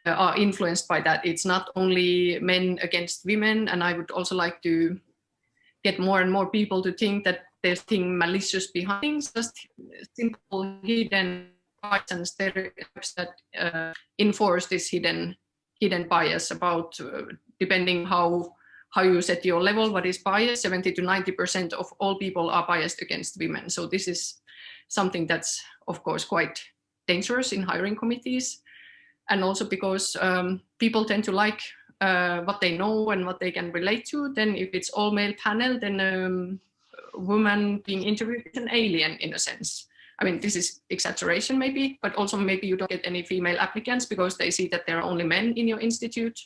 Speaker 7: are influenced by that. It's not only men against women, and I would also like to get more and more people to think that there's something malicious behind things, just simple hidden bias and stereotypes that enforce this hidden bias about depending how you set your level, what is bias. 70 to 90% of all people are biased against women. So this is something that's, of course, quite dangerous in hiring committees. And also because people tend to like what they know and what they can relate to. Then if it's all male panel, then woman being interviewed is an alien in a sense. I mean, this is exaggeration maybe, but also maybe you don't get any female applicants because they see that there are only men in your institute.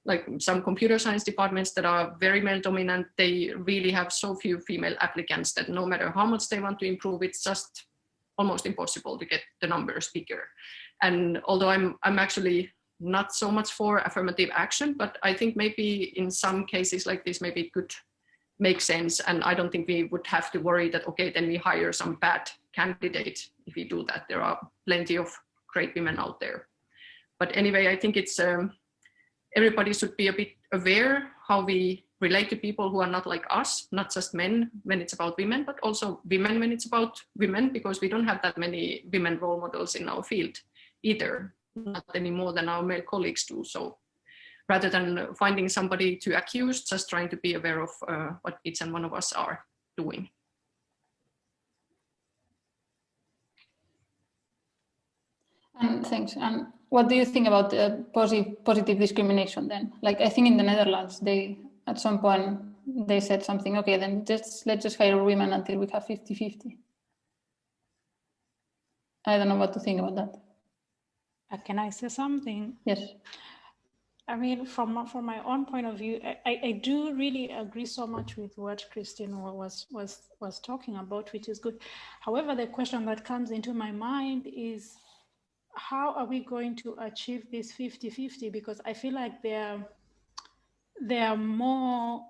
Speaker 7: Like some computer science departments that are very male dominant, they really have so few female applicants that no matter how much they want to improve, it's just almost impossible to get the numbers bigger. And although I'm actually not so much for affirmative action, but I think maybe in some cases like this, maybe it could make sense. And I don't think we would have to worry that, okay, then we hire some bad candidate if we do that. There are plenty of great women out there. But anyway, I think it's everybody should be a bit aware how we relate to people who are not like us, not just men when it's about women, but also women when it's about women, because we don't have that many women role models in our field either, not any more than our male colleagues do. So rather than finding somebody to accuse, just trying to be aware of what each and one of us are doing.
Speaker 1: And thanks. And what do you think about the positive discrimination then? Like, I think in the Netherlands, they at some point they said something, okay, then let's just hire women until we have 50-50. I don't know what to think about that.
Speaker 4: Can I say something?
Speaker 1: Yes.
Speaker 4: I mean, from my own point of view, I do really agree so much with what Kristin was talking about, which is good. However, the question that comes into my mind is, how are we going to achieve this 50-50? Because I feel like there are more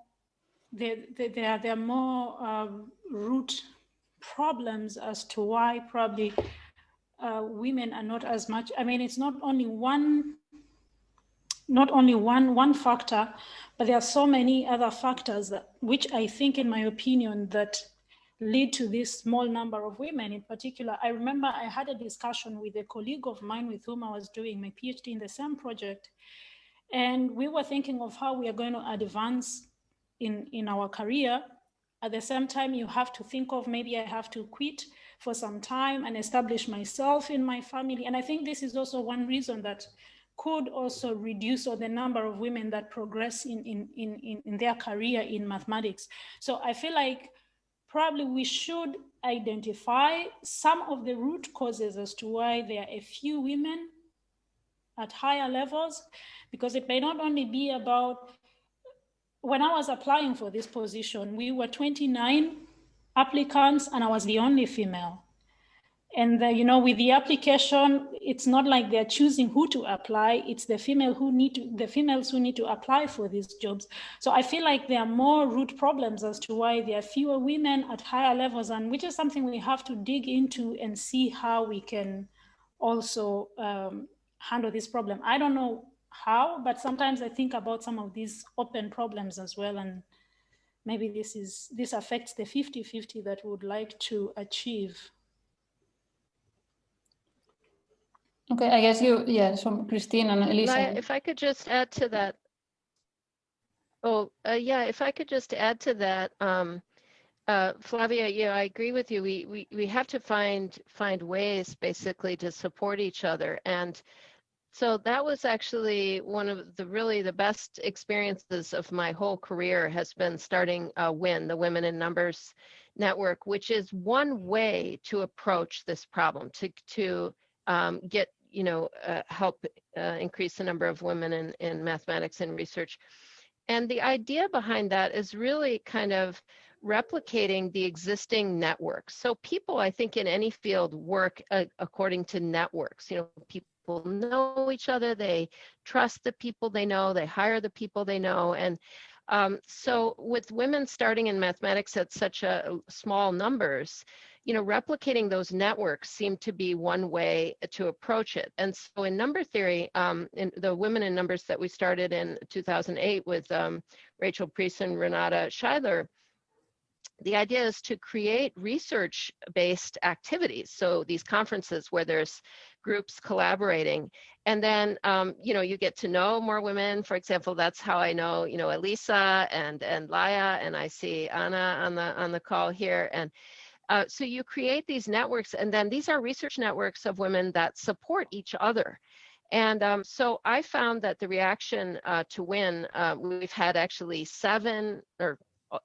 Speaker 4: root problems as to why probably women are not as much. I mean, it's not only one factor, but there are so many other factors which I think, in my opinion, that lead to this small number of women. In particular, I remember I had a discussion with a colleague of mine with whom I was doing my PhD in the same project, and we were thinking of how we are going to advance in our career. At the same time, you have to think of, maybe I have to quit for some time and establish myself in my family. And I think this is also one reason that could also reduce the number of women that progress in their career in mathematics. So I feel like probably we should identify some of the root causes as to why there are a few women at higher levels, because it may not only be about, when I was applying for this position, we were 29 applicants and I was the only female. And with the application, it's not like they're choosing who to apply. It's the females who need to apply for these jobs. So I feel like there are more root problems as to why there are fewer women at higher levels, and which is something we have to dig into and see how we can also handle this problem. I don't know how, but sometimes I think about some of these open problems as well, and maybe this affects the 50-50 that we would like to achieve.
Speaker 1: Okay, I guess so Kristin and Elisa.
Speaker 6: Laia, if I could just add to that. If I could just add to that, Flavia, I agree with you. We have to find ways basically to support each other. And so that was actually one of the best experiences of my whole career, has been starting WIN, the Women in Numbers Network, which is one way to approach this problem, to get, help increase the number of women in mathematics and research. And the idea behind that is really kind of replicating the existing networks. So people, I think, in any field work according to networks. People know each other, they trust the people they know, they hire the people they know. And so with women starting in mathematics at such small numbers, replicating those networks seemed to be one way to approach it. And so in number theory, in the Women in Numbers that we started in 2008 with Rachel Priest and Renata Scheidler, the idea is to create research-based activities. So these conferences where there's groups collaborating, and then you get to know more women. For example, that's how I know Elisa and Laia, and I see Anna on the call here. And so you create these networks, and then these are research networks of women that support each other. And so I found that the reaction to WIN, we've had actually 7 or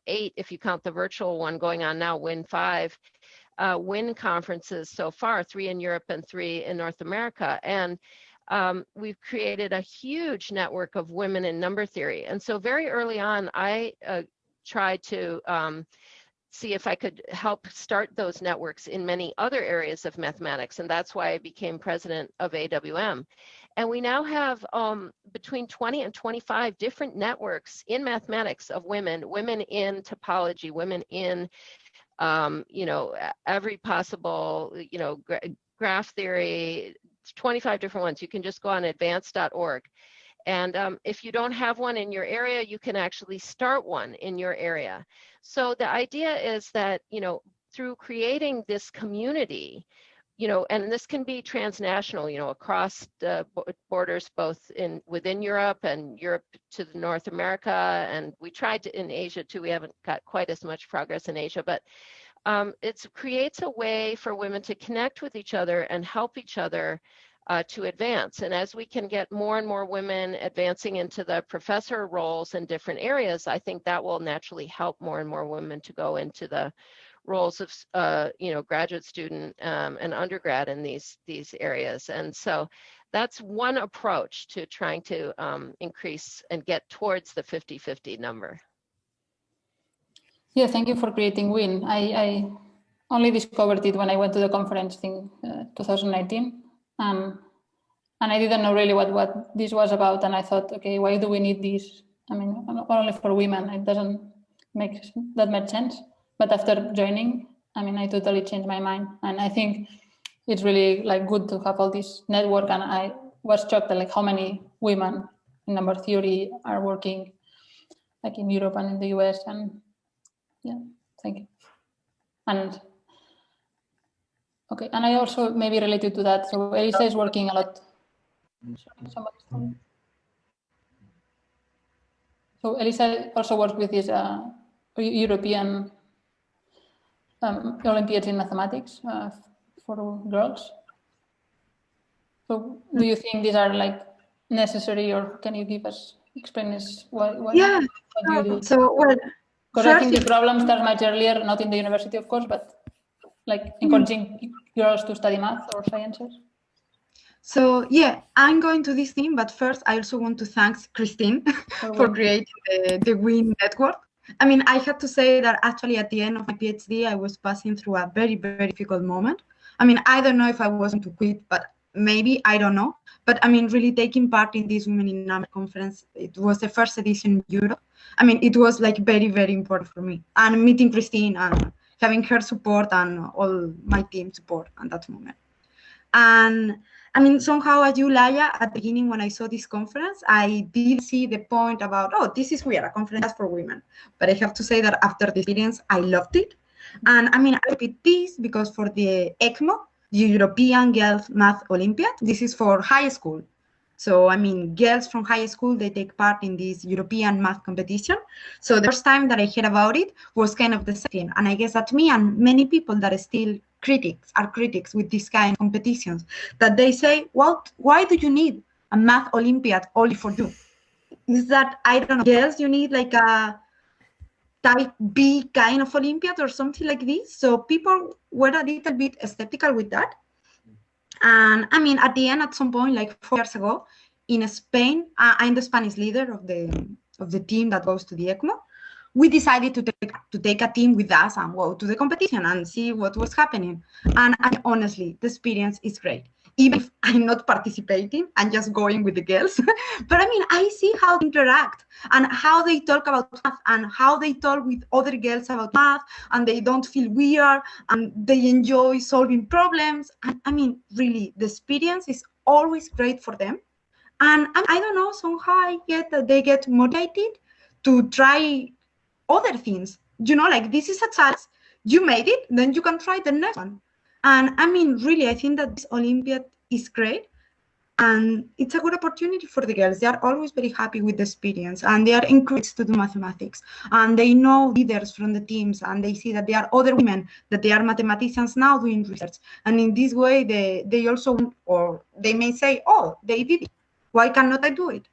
Speaker 6: 8, if you count the virtual one going on now, WIN 5, WIN conferences so far, 3 in Europe and 3 in North America. And we've created a huge network of women in number theory. And so very early on, I tried to see if I could help start those networks in many other areas of mathematics. And that's why I became president of AWM. And we now have between 20 and 25 different networks in mathematics of women in topology, women in, every possible, graph theory, 25 different ones. You can just go on advanced.org. And if you don't have one in your area, you can actually start one in your area. So the idea is that, through creating this community, and this can be transnational, across the borders, both within Europe and Europe to North America. And we tried to in Asia too. We haven't got quite as much progress in Asia, but it creates a way for women to connect with each other and help each other to advance. And as we can get more and more women advancing into the professor roles in different areas, I think that will naturally help more and more women to go into the roles of graduate student and undergrad in these areas. And so that's one approach to trying to increase and get towards the 50-50 number.
Speaker 1: Yeah, thank you for creating WIN. I only discovered it when I went to the conference in 2019. And I didn't know really what this was about. And I thought, okay, why do we need this? I mean, only for women, it doesn't make that much sense. But after joining, I mean, I totally changed my mind. And I think it's really good to have all this network. And I was shocked at how many women in number theory are working in Europe and in the US. And yeah, thank you. And okay, and I also maybe related to that. So Elisa is working a lot. So Elisa also works with these European Olympiads in mathematics for girls. So do you think these are necessary, or can you explain us what
Speaker 5: Yeah.
Speaker 1: what you do?
Speaker 5: So, well,
Speaker 1: because I think the problem starts much earlier, not in the university, of course, but encouraging girls to study math or sciences.
Speaker 5: So yeah, I'm going to this theme, but first I also want to thank Kristin for creating the WIN network. I mean, I had to say that actually at the end of my PhD, I was passing through a very, very difficult moment. I mean, I don't know if I was going to quit, but maybe, I don't know. But I mean, really taking part in this Women in Numbers conference, it was the first edition in Europe. I mean, it was very, very important for me. And meeting Kristin and having her support and all my team support at that moment. And I mean, somehow, as you, Laia, at the beginning when I saw this conference, I did see the point about, oh, this is weird, a conference for women. But I have to say that after the experience, I loved it. And I mean, I repeat this because for the ECMO, the European Girls Math Olympiad, this is for high school. So, I mean, girls from high school, they take part in this European math competition. So the first time that I heard about it was kind of the second. And I guess that me and many people that are still critics with this kind of competitions, that they say, well, why do you need a math Olympiad only for you? Is that, I don't know, girls, you need a type B kind of Olympiad or something like this? So people were a little bit skeptical with that. And I mean, at the end, at some point, 4 years ago, in Spain, I'm the Spanish leader of the team that goes to the ECMO. We decided to take a team with us and go to the competition and see what was happening. And honestly, the experience is great. Even if I'm not participating, I'm just going with the girls. But I mean, I see how they interact and how they talk about math and how they talk with other girls about math, and they don't feel weird and they enjoy solving problems. And I mean, really, the experience is always great for them. And I don't know, somehow I get that they get motivated to try other things. This is a chance. You made it, then you can try the next one. And I mean, really, I think that this Olympiad is great. And it's a good opportunity for the girls. They are always very happy with the experience, and they are encouraged to do mathematics. And they know leaders from the teams, and they see that there are other women, that they are mathematicians now doing research. And in this way, they also, or they may say, oh, they did it. Why cannot I do it?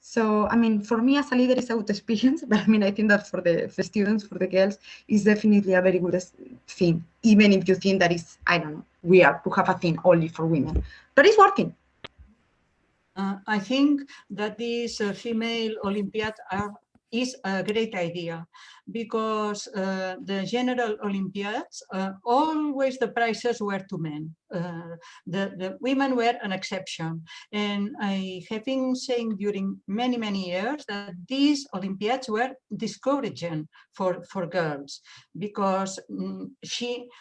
Speaker 5: So, I mean, for me as a leader, it's a good experience, but I mean, I think that for the students, for the girls, is definitely a very good thing, even if you think that it's, I don't know, weird to have a thing only for women, but it's working.
Speaker 2: I think that this female Olympiad is a great idea, because the general Olympiads, always the prizes were to men. The women were an exception. And I have been saying during many, many years that these Olympiads were discouraging for girls, because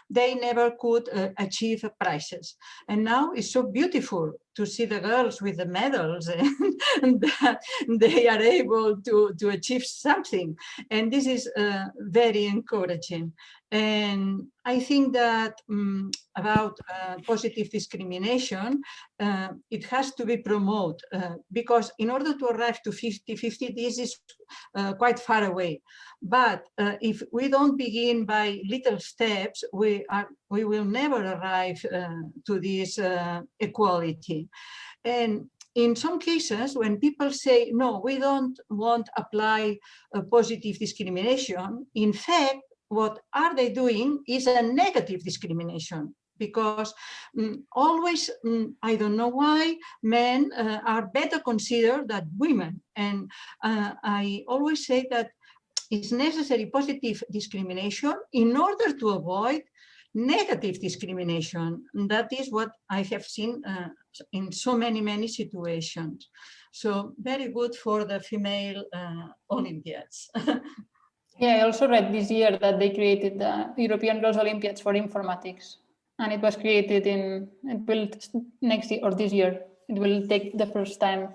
Speaker 2: they never could achieve prizes. And now it's so beautiful to see the girls with the medals and that they are able to achieve something. And this is very encouraging. And I think that about positive discrimination, it has to be promoted because in order to arrive to 50-50, this is quite far away. But if we don't begin by little steps, we will never arrive to this equality. And in some cases, when people say, no, we don't want to apply positive discrimination, in fact, what are they doing is a negative discrimination, because always, I don't know why, men are better considered than women. And I always say that it's necessary positive discrimination in order to avoid negative discrimination. That is what I have seen in so many situations. So very good for the female Olympiads.
Speaker 1: Yeah, I also read this year that they created the European Girls Olympiads for informatics, and it was created next year or this year. It will take the first time.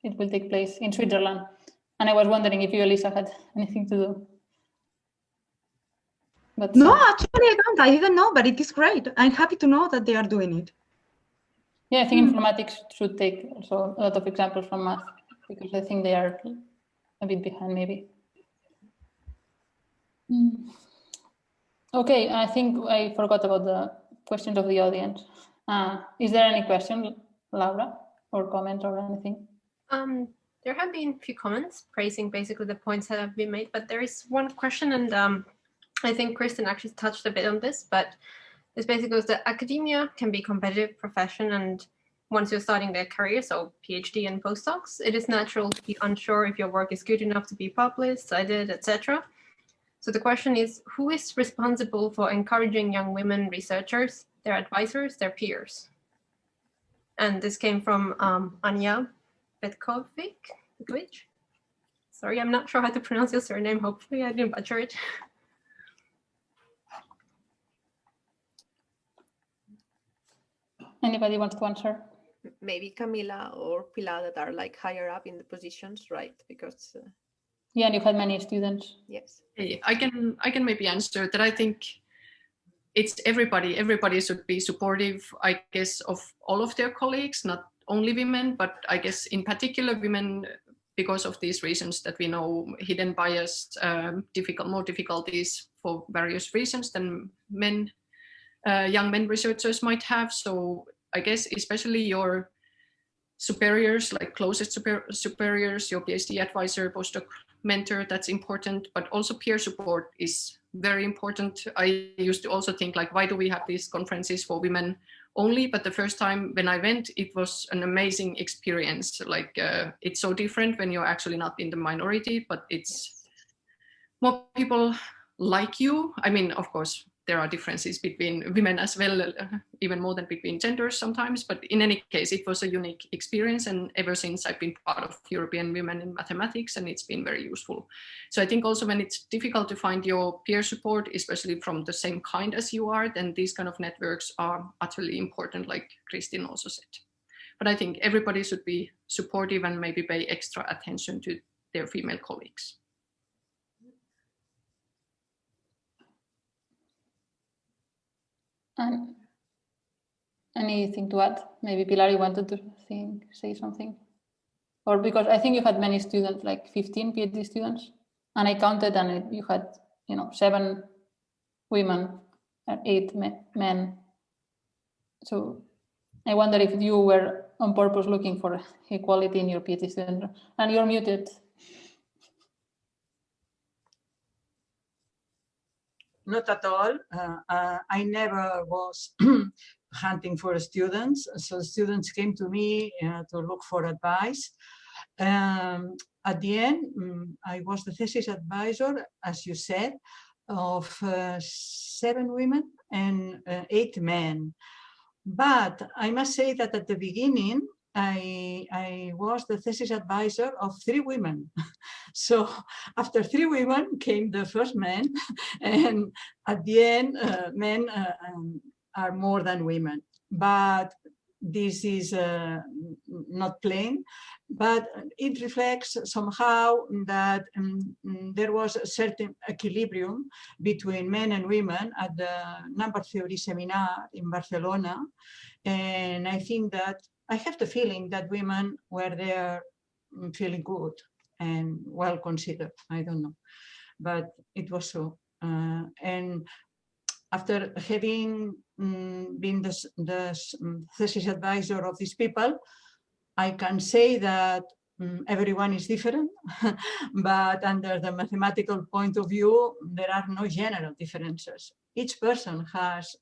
Speaker 1: It will take place in Switzerland, and I was wondering if you, Elisa, had anything to do. But
Speaker 5: no, actually, I don't. I didn't know, but it is great. I'm happy to know that they are doing it.
Speaker 1: Yeah, I think informatics should take also a lot of examples from math, because I think they are a bit behind, maybe. Okay, I think I forgot about the questions of the audience. Is there any question, Laura, or comment or anything?
Speaker 8: There have been a few comments praising basically the points that have been made, but there is one question, and I think Kristin actually touched a bit on this, but this basically goes that academia can be a competitive profession, and once you're starting their career, so PhD and postdocs, it is natural to be unsure if your work is good enough to be published, cited, etc. So the question is, who is responsible for encouraging young women researchers, their advisors, their peers? And this came from Anja Petkovic. Sorry, I'm not sure how to pronounce your surname. Hopefully I didn't butcher it.
Speaker 1: Anybody wants to answer?
Speaker 3: Maybe Camilla or Pilar that are like higher up in the positions, right? Because
Speaker 1: yeah, and you had many students.
Speaker 3: Yes.
Speaker 7: Hey, I can maybe answer that. I think it's everybody. Everybody should be supportive, I guess, of all of their colleagues, not only women, but I guess in particular women, because of these reasons that we know, hidden bias, more difficulties for various reasons than men, young men researchers might have. So I guess especially your superiors, like closest superiors, your PhD advisor, postdoc mentor, that's important, but also peer support is very important. I used to also think like, why do we have these conferences for women only? But the first time when I went, it was an amazing experience. Like it's so different when you're actually not in the minority, but it's more people like you. I mean, of course, there are differences between women as well, even more than between genders sometimes. But in any case, it was a unique experience. And ever since, I've been part of European Women in Mathematics, and it's been very useful. So I think also when it's difficult to find your peer support, especially from the same kind as you are, then these kind of networks are utterly important, like Kristin also said. But I think everybody should be supportive and maybe pay extra attention to their female colleagues.
Speaker 1: Anything to add? Maybe Pilar, you wanted to say something? Or because I think you had many students, like 15 PhD students, and I counted, and you had, 7 women and 8 men. So I wonder if you were on purpose looking for equality in your PhD student, and you're muted.
Speaker 2: Not at all. I never was hunting for students. So students came to me to look for advice. At the end, I was the thesis advisor, as you said, of 7 women and 8 men. But I must say that at the beginning, I was the thesis advisor of 3 women. So after 3 women came the first man, and at the end, men are more than women. But this is not plain. but it reflects somehow that there was a certain equilibrium between men and women at the number theory seminar in Barcelona. And I think that I have the feeling that women were there feeling good and well considered. I don't know, but it was so. And after having been the thesis advisor of these people, I can say that everyone is different, but under the mathematical point of view, there are no general differences. Each person has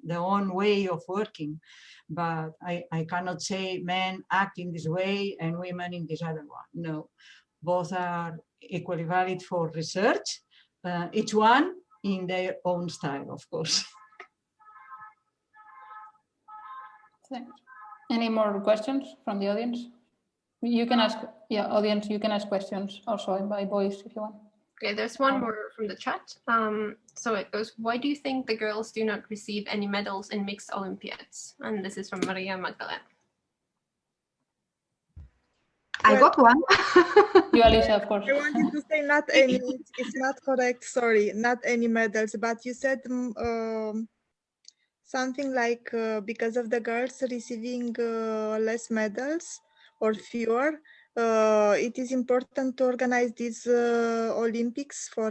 Speaker 2: their own way of working, but I cannot say men act in this way and women in this other one. No, both are equally valid for research, each one in their own style, of course.
Speaker 1: Thanks. Any more questions from the audience? You can ask, yeah, audience, you can ask questions also by voice if you want.
Speaker 8: Okay, there's one more from the chat. So it goes, why do you think the girls do not receive any medals in mixed Olympiads? And this is from Maria Magdalena.
Speaker 5: I got one.
Speaker 1: You, Elisa, of course.
Speaker 9: I wanted to say not any, it's not correct, sorry, not any medals, but you said something like because of the girls receiving less medals or fewer, it is important to organize these Olympics for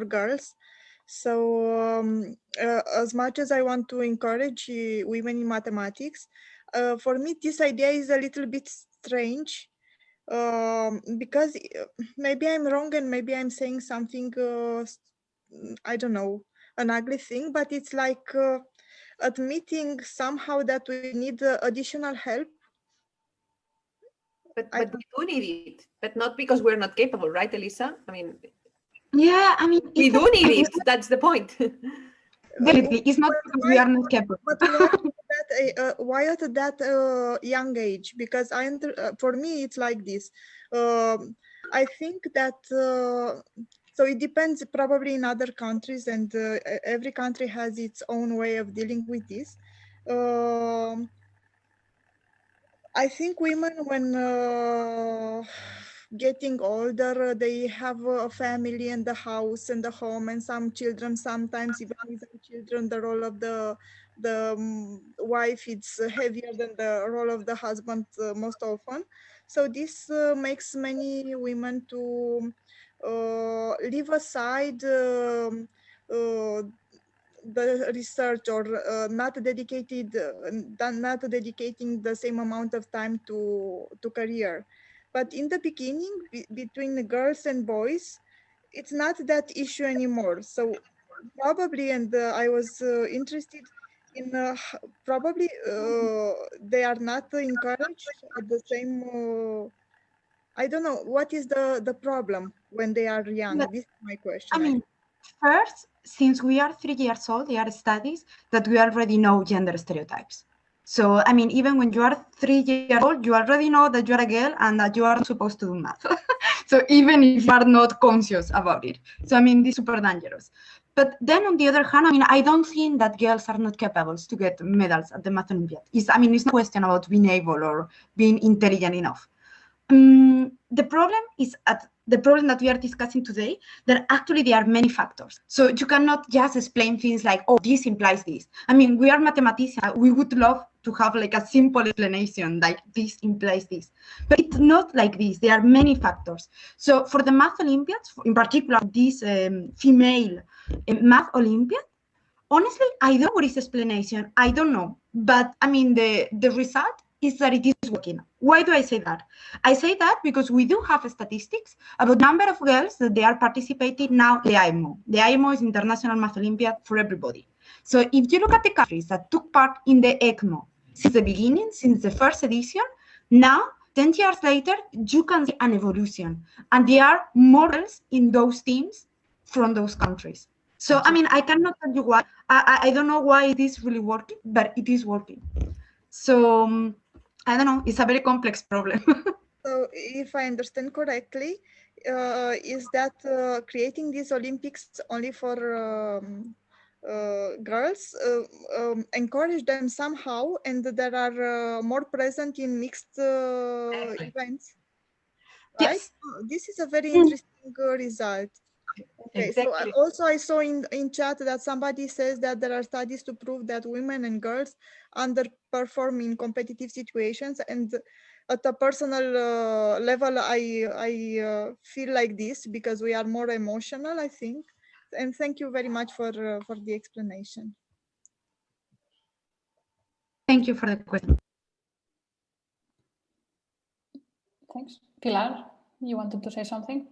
Speaker 9: girls. So as much as I want to encourage women in mathematics, for me this idea is a little bit strange, because maybe I'm wrong and maybe I'm saying something, I don't know, an ugly thing, but it's like admitting somehow that we need additional help.
Speaker 3: But we do need it, but not because we're not capable, right, Elisa? I mean,
Speaker 5: yeah, I mean,
Speaker 3: we do need it. That's the point.
Speaker 5: Definitely, it's not because we are not capable.
Speaker 9: But why at that young age? Because for me, it's like this. I think that, so it depends probably in other countries, and every country has its own way of dealing with this. I think women, when getting older, they have a family and the house and the home and some children, sometimes even without children, the role of the wife, it's heavier than the role of the husband most often. So this makes many women to leave aside the research, or not dedicating the same amount of time to career. But in the beginning, between the girls and boys, it's not that issue anymore. So probably, and I was interested in probably they are not encouraged at the same. I don't know what is the problem when they are young. This is my question.
Speaker 5: I mean, first, since we are 3 years old, there are studies that we already know gender stereotypes. So, I mean, even when you are 3 years old, you already know that you're a girl and that you are not supposed to do math. So even if you are not conscious about it. So, I mean, this is super dangerous. But then on the other hand, I mean, I don't think that girls are not capable to get medals at the Math Olympiad. It's no question about being able or being intelligent enough. The problem is the problem that we are discussing today, that actually there are many factors. So you cannot just explain things like, oh, this implies this. I mean, we are mathematicians. We would love to have like a simple explanation, like this implies this. But it's not like this. There are many factors. So for the Math Olympiads, in particular, this female Math Olympiad, honestly, I don't know what is explanation. I don't know. But I mean, the result is that it is working. Why do I say that? I say that because we do have statistics about the number of girls that they are participating now in the IMO. The IMO is International Math Olympiad for everybody. So if you look at the countries that took part in the ECMO since the beginning, since the first edition, now, 10 years later, you can see an evolution. And there are more girls in those teams from those countries. So, I mean, I cannot tell you why. I don't know why it is really working, but it is working. So, I don't know, it's a very complex problem.
Speaker 9: So if I understand correctly, is that creating these Olympics only for girls, encourage them somehow, and there are more present in mixed events, right?
Speaker 5: Yes.
Speaker 9: This is a very interesting result. Okay,
Speaker 2: Exactly.
Speaker 9: so also I saw in chat that somebody says that there are studies to prove that women and girls underperform in competitive situations, and at a personal level, I feel like this because we are more emotional, I think. And thank you very much for the explanation.
Speaker 5: Thank you for the question.
Speaker 1: Thanks. Pilar, you wanted to say something?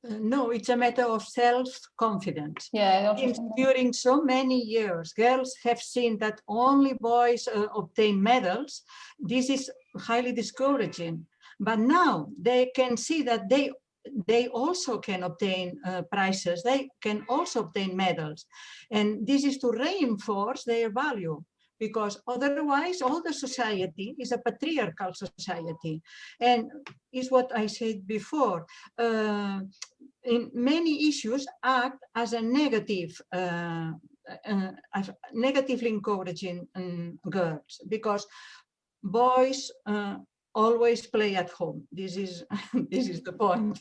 Speaker 2: No, it's a matter of self-confidence.
Speaker 1: Yeah, I also think that.
Speaker 2: During so many years, girls have seen that only boys obtain medals. This is highly discouraging. But now they can see that they also can obtain prizes. They can also obtain medals. And this is to reinforce their value, because otherwise all the society is a patriarchal society. And is what I said before. In many issues act as a negative, negatively encouraging girls, because boys always play at home. This is this is the point.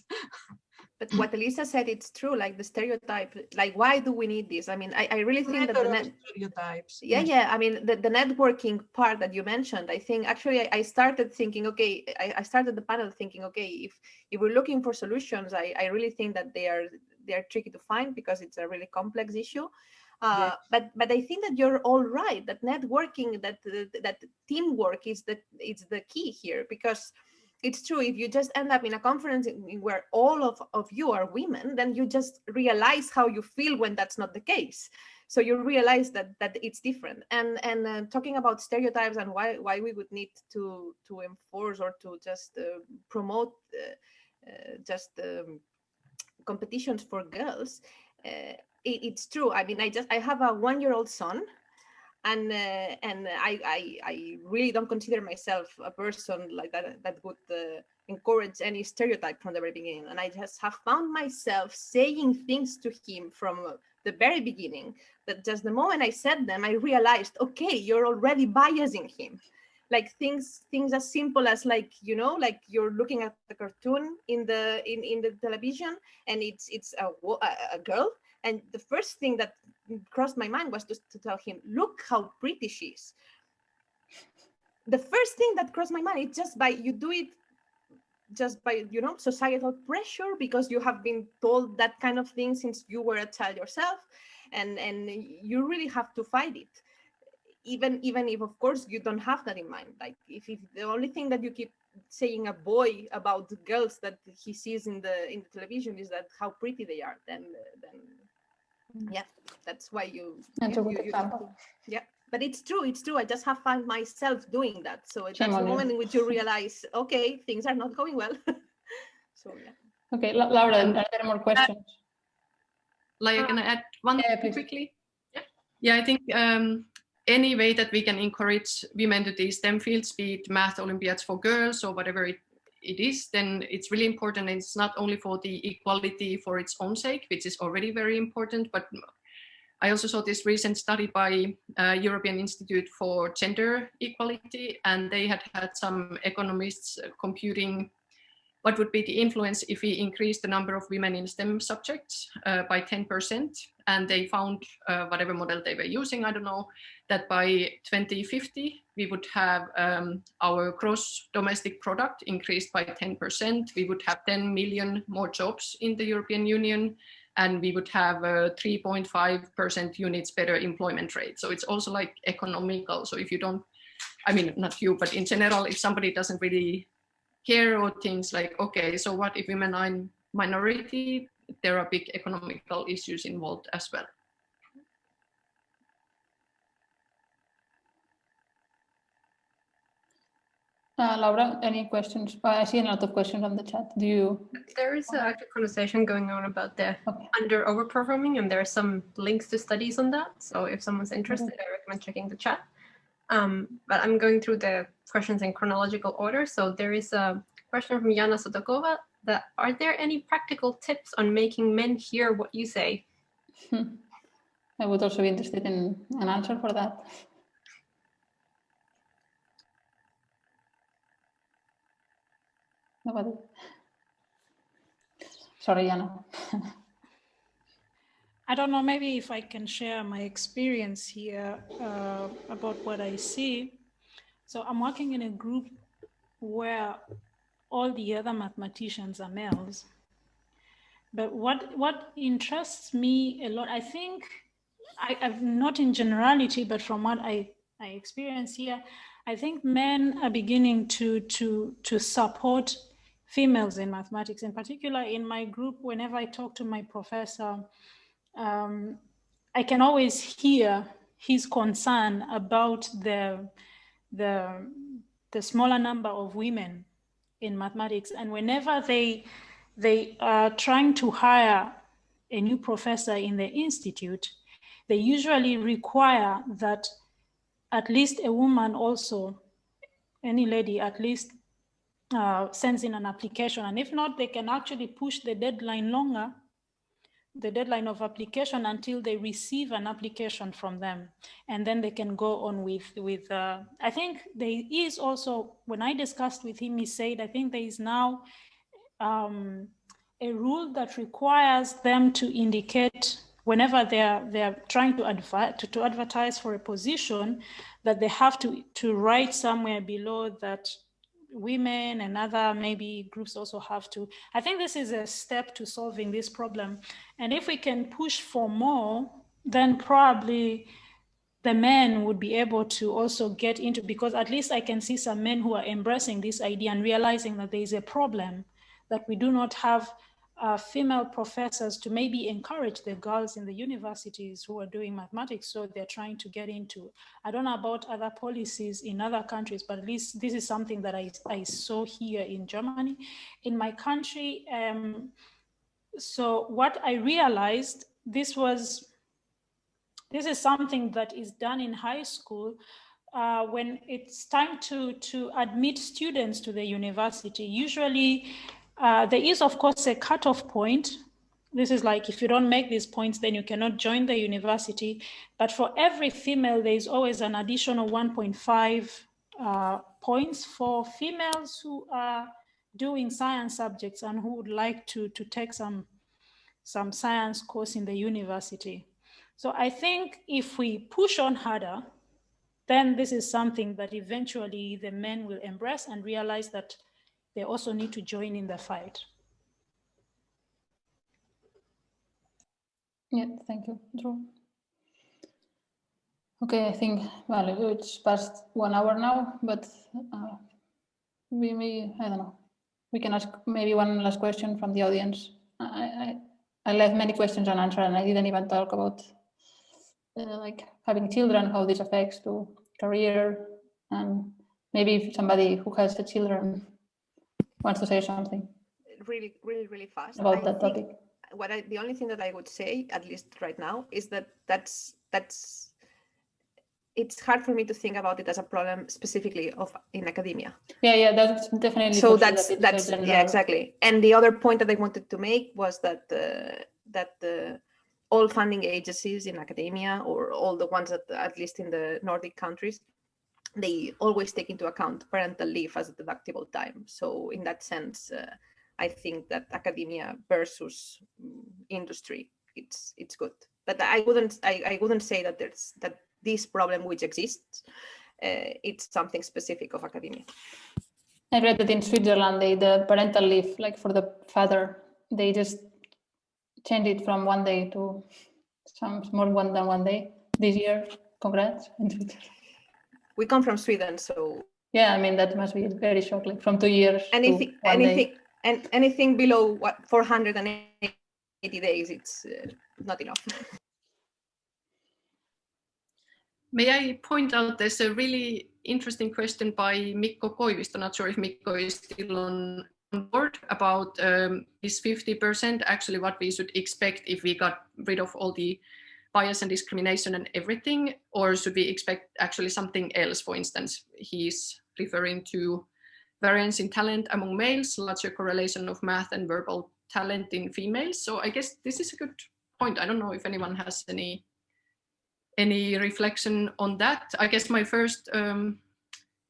Speaker 3: But what Elisa said, it's true, like the stereotype, like why do we need this? I mean, I really think that the
Speaker 2: stereotypes.
Speaker 3: Yeah, I mean, the networking part that you mentioned, I think actually I started thinking, okay, I started the panel thinking, okay, if we're looking for solutions, I really think that they are tricky to find because it's a really complex issue.
Speaker 2: Yes.
Speaker 3: But I think that you're all right, that networking, that teamwork is the key here, because it's true, if you just end up in a conference where all of you are women, then you just realize how you feel when that's not the case. So you realize that it's different. And talking about stereotypes and why we would need to enforce or to just promote competitions for girls, it's true. I mean, I have a 1-year-old son. And I really don't consider myself a person like that would encourage any stereotype from the very beginning. And I just have found myself saying things to him from the very beginning that just the moment I said them, I realized, okay, you're already biasing him. Like things as simple as, like, you know, like you're looking at the cartoon in the television, and it's a girl. And the first thing that crossed my mind was to tell him, look how pretty she is. The first thing that crossed my mind, it's just by, you do it just by, you know, societal pressure, because you have been told that kind of thing since you were a child yourself, and you really have to fight it. Even if, of course, you don't have that in mind. Like if the only thing that you keep saying a boy about the girls that he sees in the television is that how pretty they are, then yeah, that's why
Speaker 1: that's a good example.
Speaker 3: Yeah, but it's true. I just have found myself doing that. So that's the
Speaker 1: Shame on you.
Speaker 3: moment in which you realize, okay, things are not going well. So yeah.
Speaker 1: Okay, Laura, are there more questions?
Speaker 7: Laia, can I add one
Speaker 1: please.
Speaker 7: quickly? Yeah, I think any way that we can encourage women to these STEM fields, be it math Olympiads for girls or whatever it is, then it's really important. And it's not only for the equality for its own sake, which is already very important, but I also saw this recent study by European Institute for Gender Equality, and they had some economists computing what would be the influence if we increase the number of women in STEM subjects by 10%. And they found, whatever model they were using, I don't know, that by 2050, we would have our gross domestic product increased by 10%. We would have 10 million more jobs in the European Union, and we would have 3.5% units better employment rate. So it's also like economical. So if you don't, I mean, not you, but in general, if somebody doesn't really care or things like, okay, so what if women are in minority? There are big economical issues involved as well.
Speaker 1: Laura, any questions? I see a lot of questions on the chat. Do you?
Speaker 8: There is a conversation going on about the over-performing, and there are some links to studies on that. So if someone's interested, I recommend checking the chat. But I'm going through the questions in chronological order. So there is a question from Yana Sotokova that, are there any practical tips on making men hear what you say?
Speaker 1: I would also be interested in an answer for that. Nobody. Sorry, Jana.
Speaker 4: I don't know, maybe if I can share my experience here about what I see. So I'm working in a group where all the other mathematicians are males. But what interests me a lot, I think, I've not in generality, but from what I experience here, I think men are beginning to support females in mathematics. In particular, in my group, whenever I talk to my professor, I can always hear his concern about the smaller number of women in mathematics. And whenever they are trying to hire a new professor in the institute, they usually require that at least a woman also, any lady at least sends in an application. And if not, they can actually push the deadline longer, the deadline of application, until they receive an application from them. And then they can go on with I think there is also, when I discussed with him, he said, I think there is now a rule that requires them to indicate whenever they're trying to advertise for a position, that they have to write somewhere below that women and other maybe groups also have to. I think this is a step to solving this problem. And if we can push for more, then probably the men would be able to also get into, because at least I can see some men who are embracing this idea and realizing that there is a problem, that we do not have female professors to maybe encourage the girls in the universities who are doing mathematics. So they're trying to get into, I don't know about other policies in other countries, but at least this is something that I saw here in Germany. In my country, so what I realized, this is something that is done in high school when it's time to admit students to the university. Usually there is, of course, a cutoff point. This is like, if you don't make these points, then you cannot join the university. But for every female, there is always an additional 1.5 points for females who are doing science subjects and who would like to take some science course in the university. So I think if we push on harder, then this is something that eventually the men will embrace and realize that they also need to join in the fight.
Speaker 1: Yeah, thank you, Drew. Okay, I think, well, it's past 1 hour now, but we may, I don't know, we can ask maybe one last question from the audience. I left many questions unanswered, and I didn't even talk about like having children, how this affects to career, and maybe if somebody who has the children wants to say something.
Speaker 3: Really fast
Speaker 1: about that topic.
Speaker 3: The only thing that I would say, at least right now, is that it's hard for me to think about it as a problem specifically in academia.
Speaker 1: Yeah, that's definitely.
Speaker 3: So that's yeah, exactly. And the other point that I wanted to make was that all funding agencies in academia, or all the ones that, at least in the Nordic countries, they always take into account parental leave as a deductible time. So in that sense, I think that academia versus industry, it's good. But I wouldn't say that this problem which exists, it's something specific of academia.
Speaker 1: I read that in Switzerland, the parental leave, like for the father, they just change it from 1 day to some more than 1 day this year. Congrats.
Speaker 3: We come from Sweden, so
Speaker 1: yeah, I mean that must be very shocking. From 2 years to 1 day.
Speaker 3: And anything below 480 days, it's not enough.
Speaker 7: May I point out there's a really interesting question by Mikko Koivisto, not sure if Mikko is still on board, about is 50% actually what we should expect if we got rid of all the bias and discrimination and everything, or should we expect actually something else? For instance, he's referring to variance in talent among males, larger correlation of math and verbal talent in females. So I guess this is a good point. I don't know if anyone has any any reflection on that? I guess my first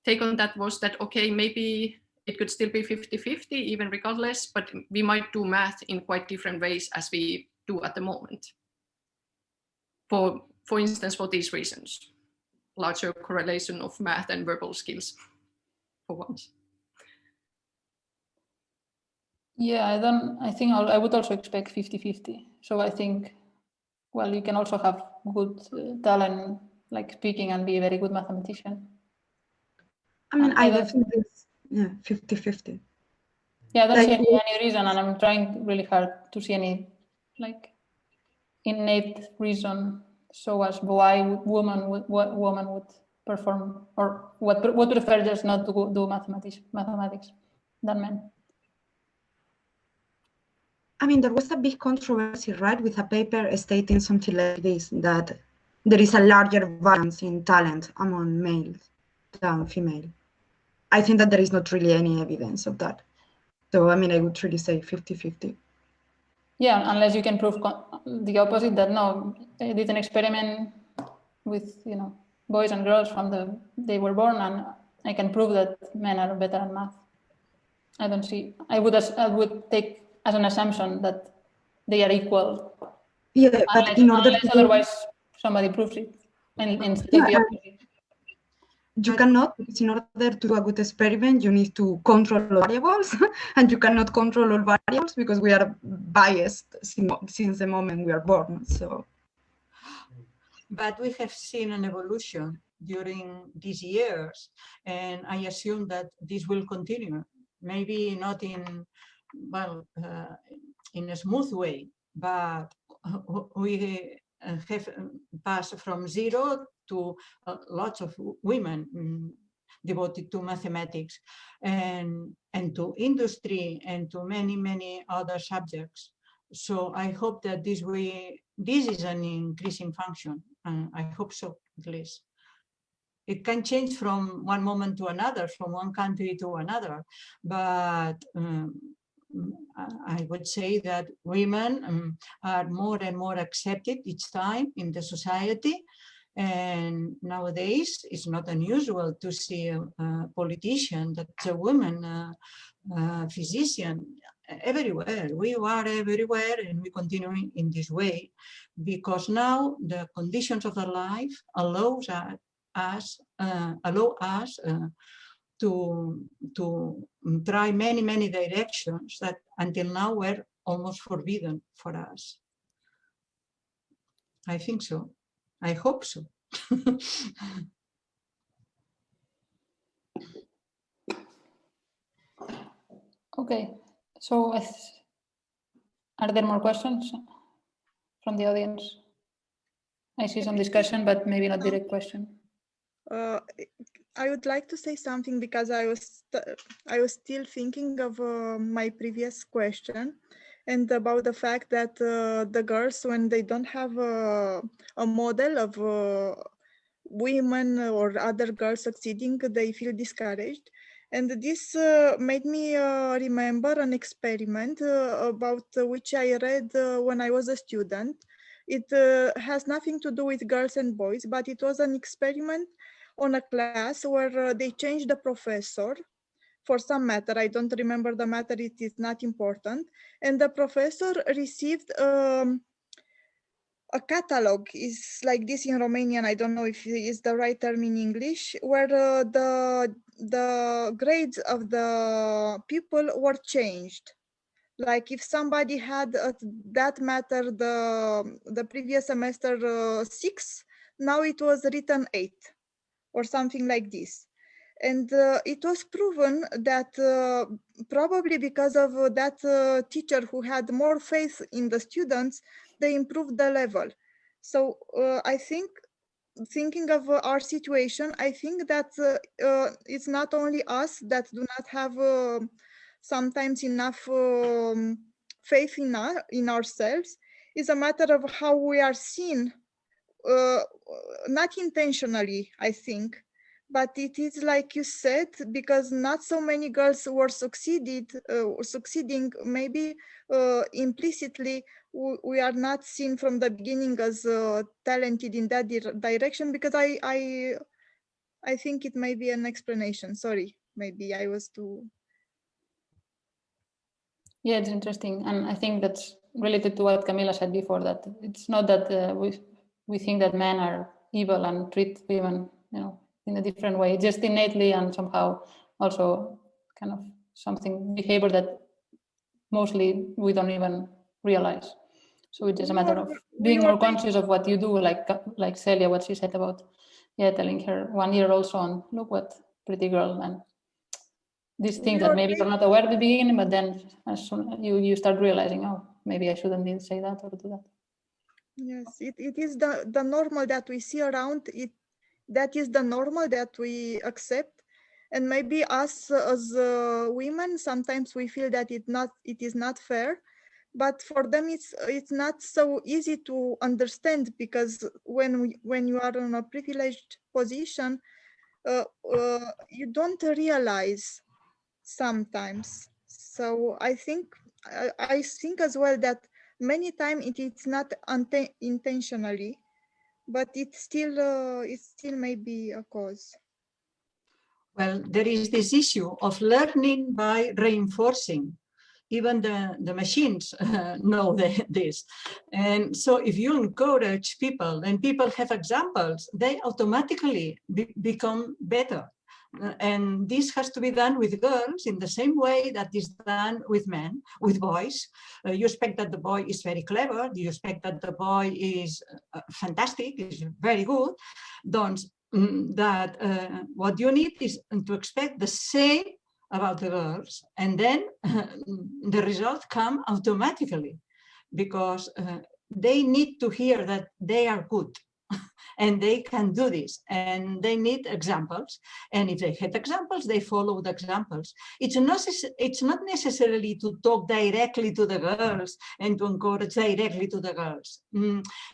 Speaker 7: take on that was that, okay, maybe it could still be 50-50 even regardless, but we might do math in quite different ways as we do at the moment. For instance, for these reasons, larger correlation of math and verbal skills for once.
Speaker 1: Yeah, I think I would also expect 50-50. So I think, well, you can also have good talent, like speaking, and be a very good mathematician.
Speaker 5: I mean, I definitely, yeah, 50-50.
Speaker 1: Yeah, I don't see any reason, and I'm trying really hard to see any like innate reason so as why women would perform, or what prefer just not to do mathematics than men.
Speaker 5: I mean, there was a big controversy, right, with a paper stating something like this, that there is a larger variance in talent among males than female. I think that there is not really any evidence of that. So, I mean, I would really say 50-50.
Speaker 1: Yeah, unless you can prove the opposite, that no, I did an experiment with, boys and girls from they were born, and I can prove that men are better at math. I don't see, I would take as an assumption that they are equal.
Speaker 5: Yeah, but
Speaker 1: unless otherwise somebody proves it, and instead of the opposite.
Speaker 5: You cannot, because in order to do a good experiment, you need to control all variables, and you cannot control all variables because we are biased since the moment we are born. So,
Speaker 2: but we have seen an evolution during these years, and I assume that this will continue. Maybe not in, well, in a smooth way, but we have passed from zero to lots of women devoted to mathematics and to industry and to many other subjects. So I hope that this is an increasing function. I hope so, at least. It can change from one moment to another, from one country to another, but I would say that women are more and more accepted each time in the society. And nowadays, it's not unusual to see a politician that's a woman, physician, everywhere. We are everywhere, and we continue in this way because now the conditions of their life allow us to try many directions that until now were almost forbidden for us. I think so. I hope so.
Speaker 1: Okay, so are there more questions from the audience? I see some discussion, but maybe not direct question.
Speaker 9: I would like to say something because I was still thinking of my previous question and about the fact that the girls, when they don't have a model of women or other girls succeeding, they feel discouraged. And this made me remember an experiment about which I read when I was a student. It has nothing to do with girls and boys, but it was an experiment on a class where they changed the professor for some matter. I don't remember the matter, it is not important. And the professor received a catalog, is like this in Romanian, I don't know if it is the right term in English, where the grades of the people were changed. Like if somebody had that matter the previous semester 6, now it was written 8 or something like this. And it was proven that probably because of that teacher who had more faith in the students, they improved the level. So I think, thinking of our situation, I think that it's not only us that do not have sometimes enough faith in ourselves. It's a matter of how we are seen, not intentionally, I think, but it is like you said, because not so many girls were succeeding. Maybe implicitly we are not seen from the beginning as talented in that direction. Because I think it may be an explanation. Sorry, maybe I was too.
Speaker 1: Yeah, it's interesting, and I think that's related to what Camilla said before. That it's not that we think that men are evil and treat women, in a different way, just innately, and somehow also kind of something behavior that mostly we don't even realize. So it's just a matter of being more conscious of what you do, like Celia, what she said about, telling her 1 year old son, look what pretty girl, and these things that maybe you're not aware at the beginning, but then as soon you start realizing, oh, maybe I shouldn't say that or do that.
Speaker 9: Yes, it is the normal that we see around it. That is the normal that we accept, and maybe us as women sometimes we feel that it is not fair, but for them it's not so easy to understand, because when you are in a privileged position, you don't realize sometimes. So I think as well that many times it's not intentionally, but it still may be a cause.
Speaker 2: Well, there is this issue of learning by reinforcing. Even the machines know this. And so if you encourage people and people have examples, they automatically become better. And this has to be done with girls in the same way that is done with men, with boys. You expect that the boy is very clever. You expect that the boy is fantastic, is very good. What you need is to expect the same about the girls, and then the results come automatically, because they need to hear that they are good and they can do this, and they need examples, and if they have examples, they follow the examples. It's not necessarily to talk directly to the girls and to encourage directly to the girls.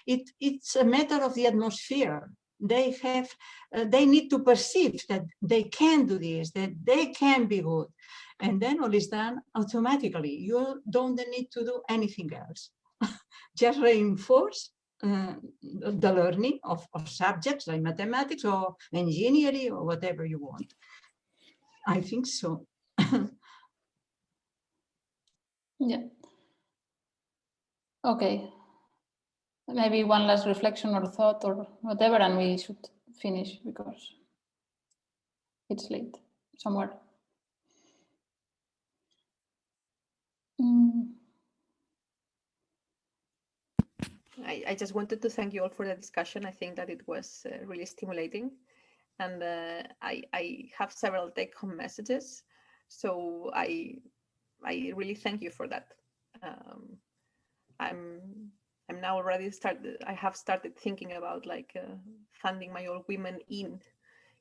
Speaker 2: It's a matter of the atmosphere. They need to perceive that they can do this, that they can be good, and then all is done automatically. You don't need to do anything else. Just reinforce the learning of subjects like mathematics or engineering or whatever you want. I think so.
Speaker 1: Yeah. Okay. Maybe one last reflection or thought or whatever, and we should finish because it's late somewhere.
Speaker 3: I just wanted to thank you all for the discussion. I think that it was really stimulating, and I have several take-home messages. So I really thank you for that. I'm now already started. I have started thinking about funding my own women in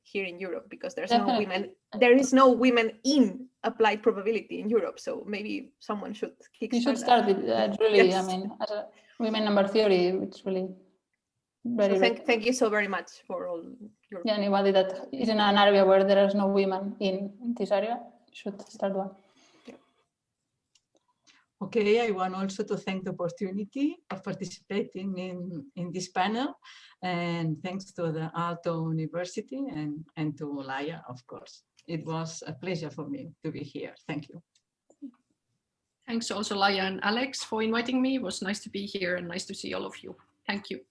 Speaker 3: here in Europe, because there's no women. There is no women in applied probability in Europe. So maybe someone should kickstart.
Speaker 1: You should start it. Really,
Speaker 3: Yes.
Speaker 1: I mean, as a women number theory, it's really very.
Speaker 3: So thank you so very much for all your.
Speaker 1: Yeah, anybody that is in an area where there is no women in this area should start one.
Speaker 2: Okay, I want also to thank the opportunity of participating in this panel, and thanks to the Aalto University and to Laia, of course. It was a pleasure for me to be here. Thank you.
Speaker 7: Thanks also Laia and Alex for inviting me. It was nice to be here and nice to see all of you. Thank you.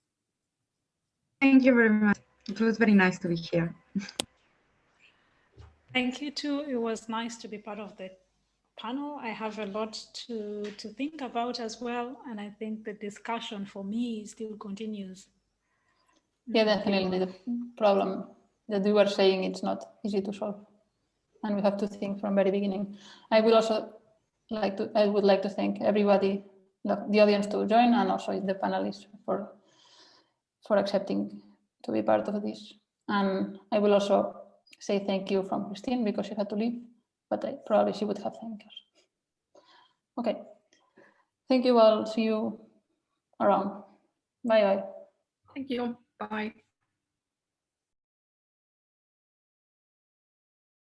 Speaker 5: Thank you very much. It was very nice to be here.
Speaker 4: Thank you too. It was nice to be part of the panel. I have a lot to think about as well, and I think the discussion for me still continues.
Speaker 1: Yeah, definitely. The problem that we were saying, it's not easy to solve, and we have to think from very beginning. I would like to thank everybody, the audience to join, and also the panelists for accepting to be part of this. And I will also say thank you from Kristin, because she had to leave, but probably she would have thanked us. Okay. Thank you all. See you around. Bye-bye.
Speaker 7: Thank you. Bye.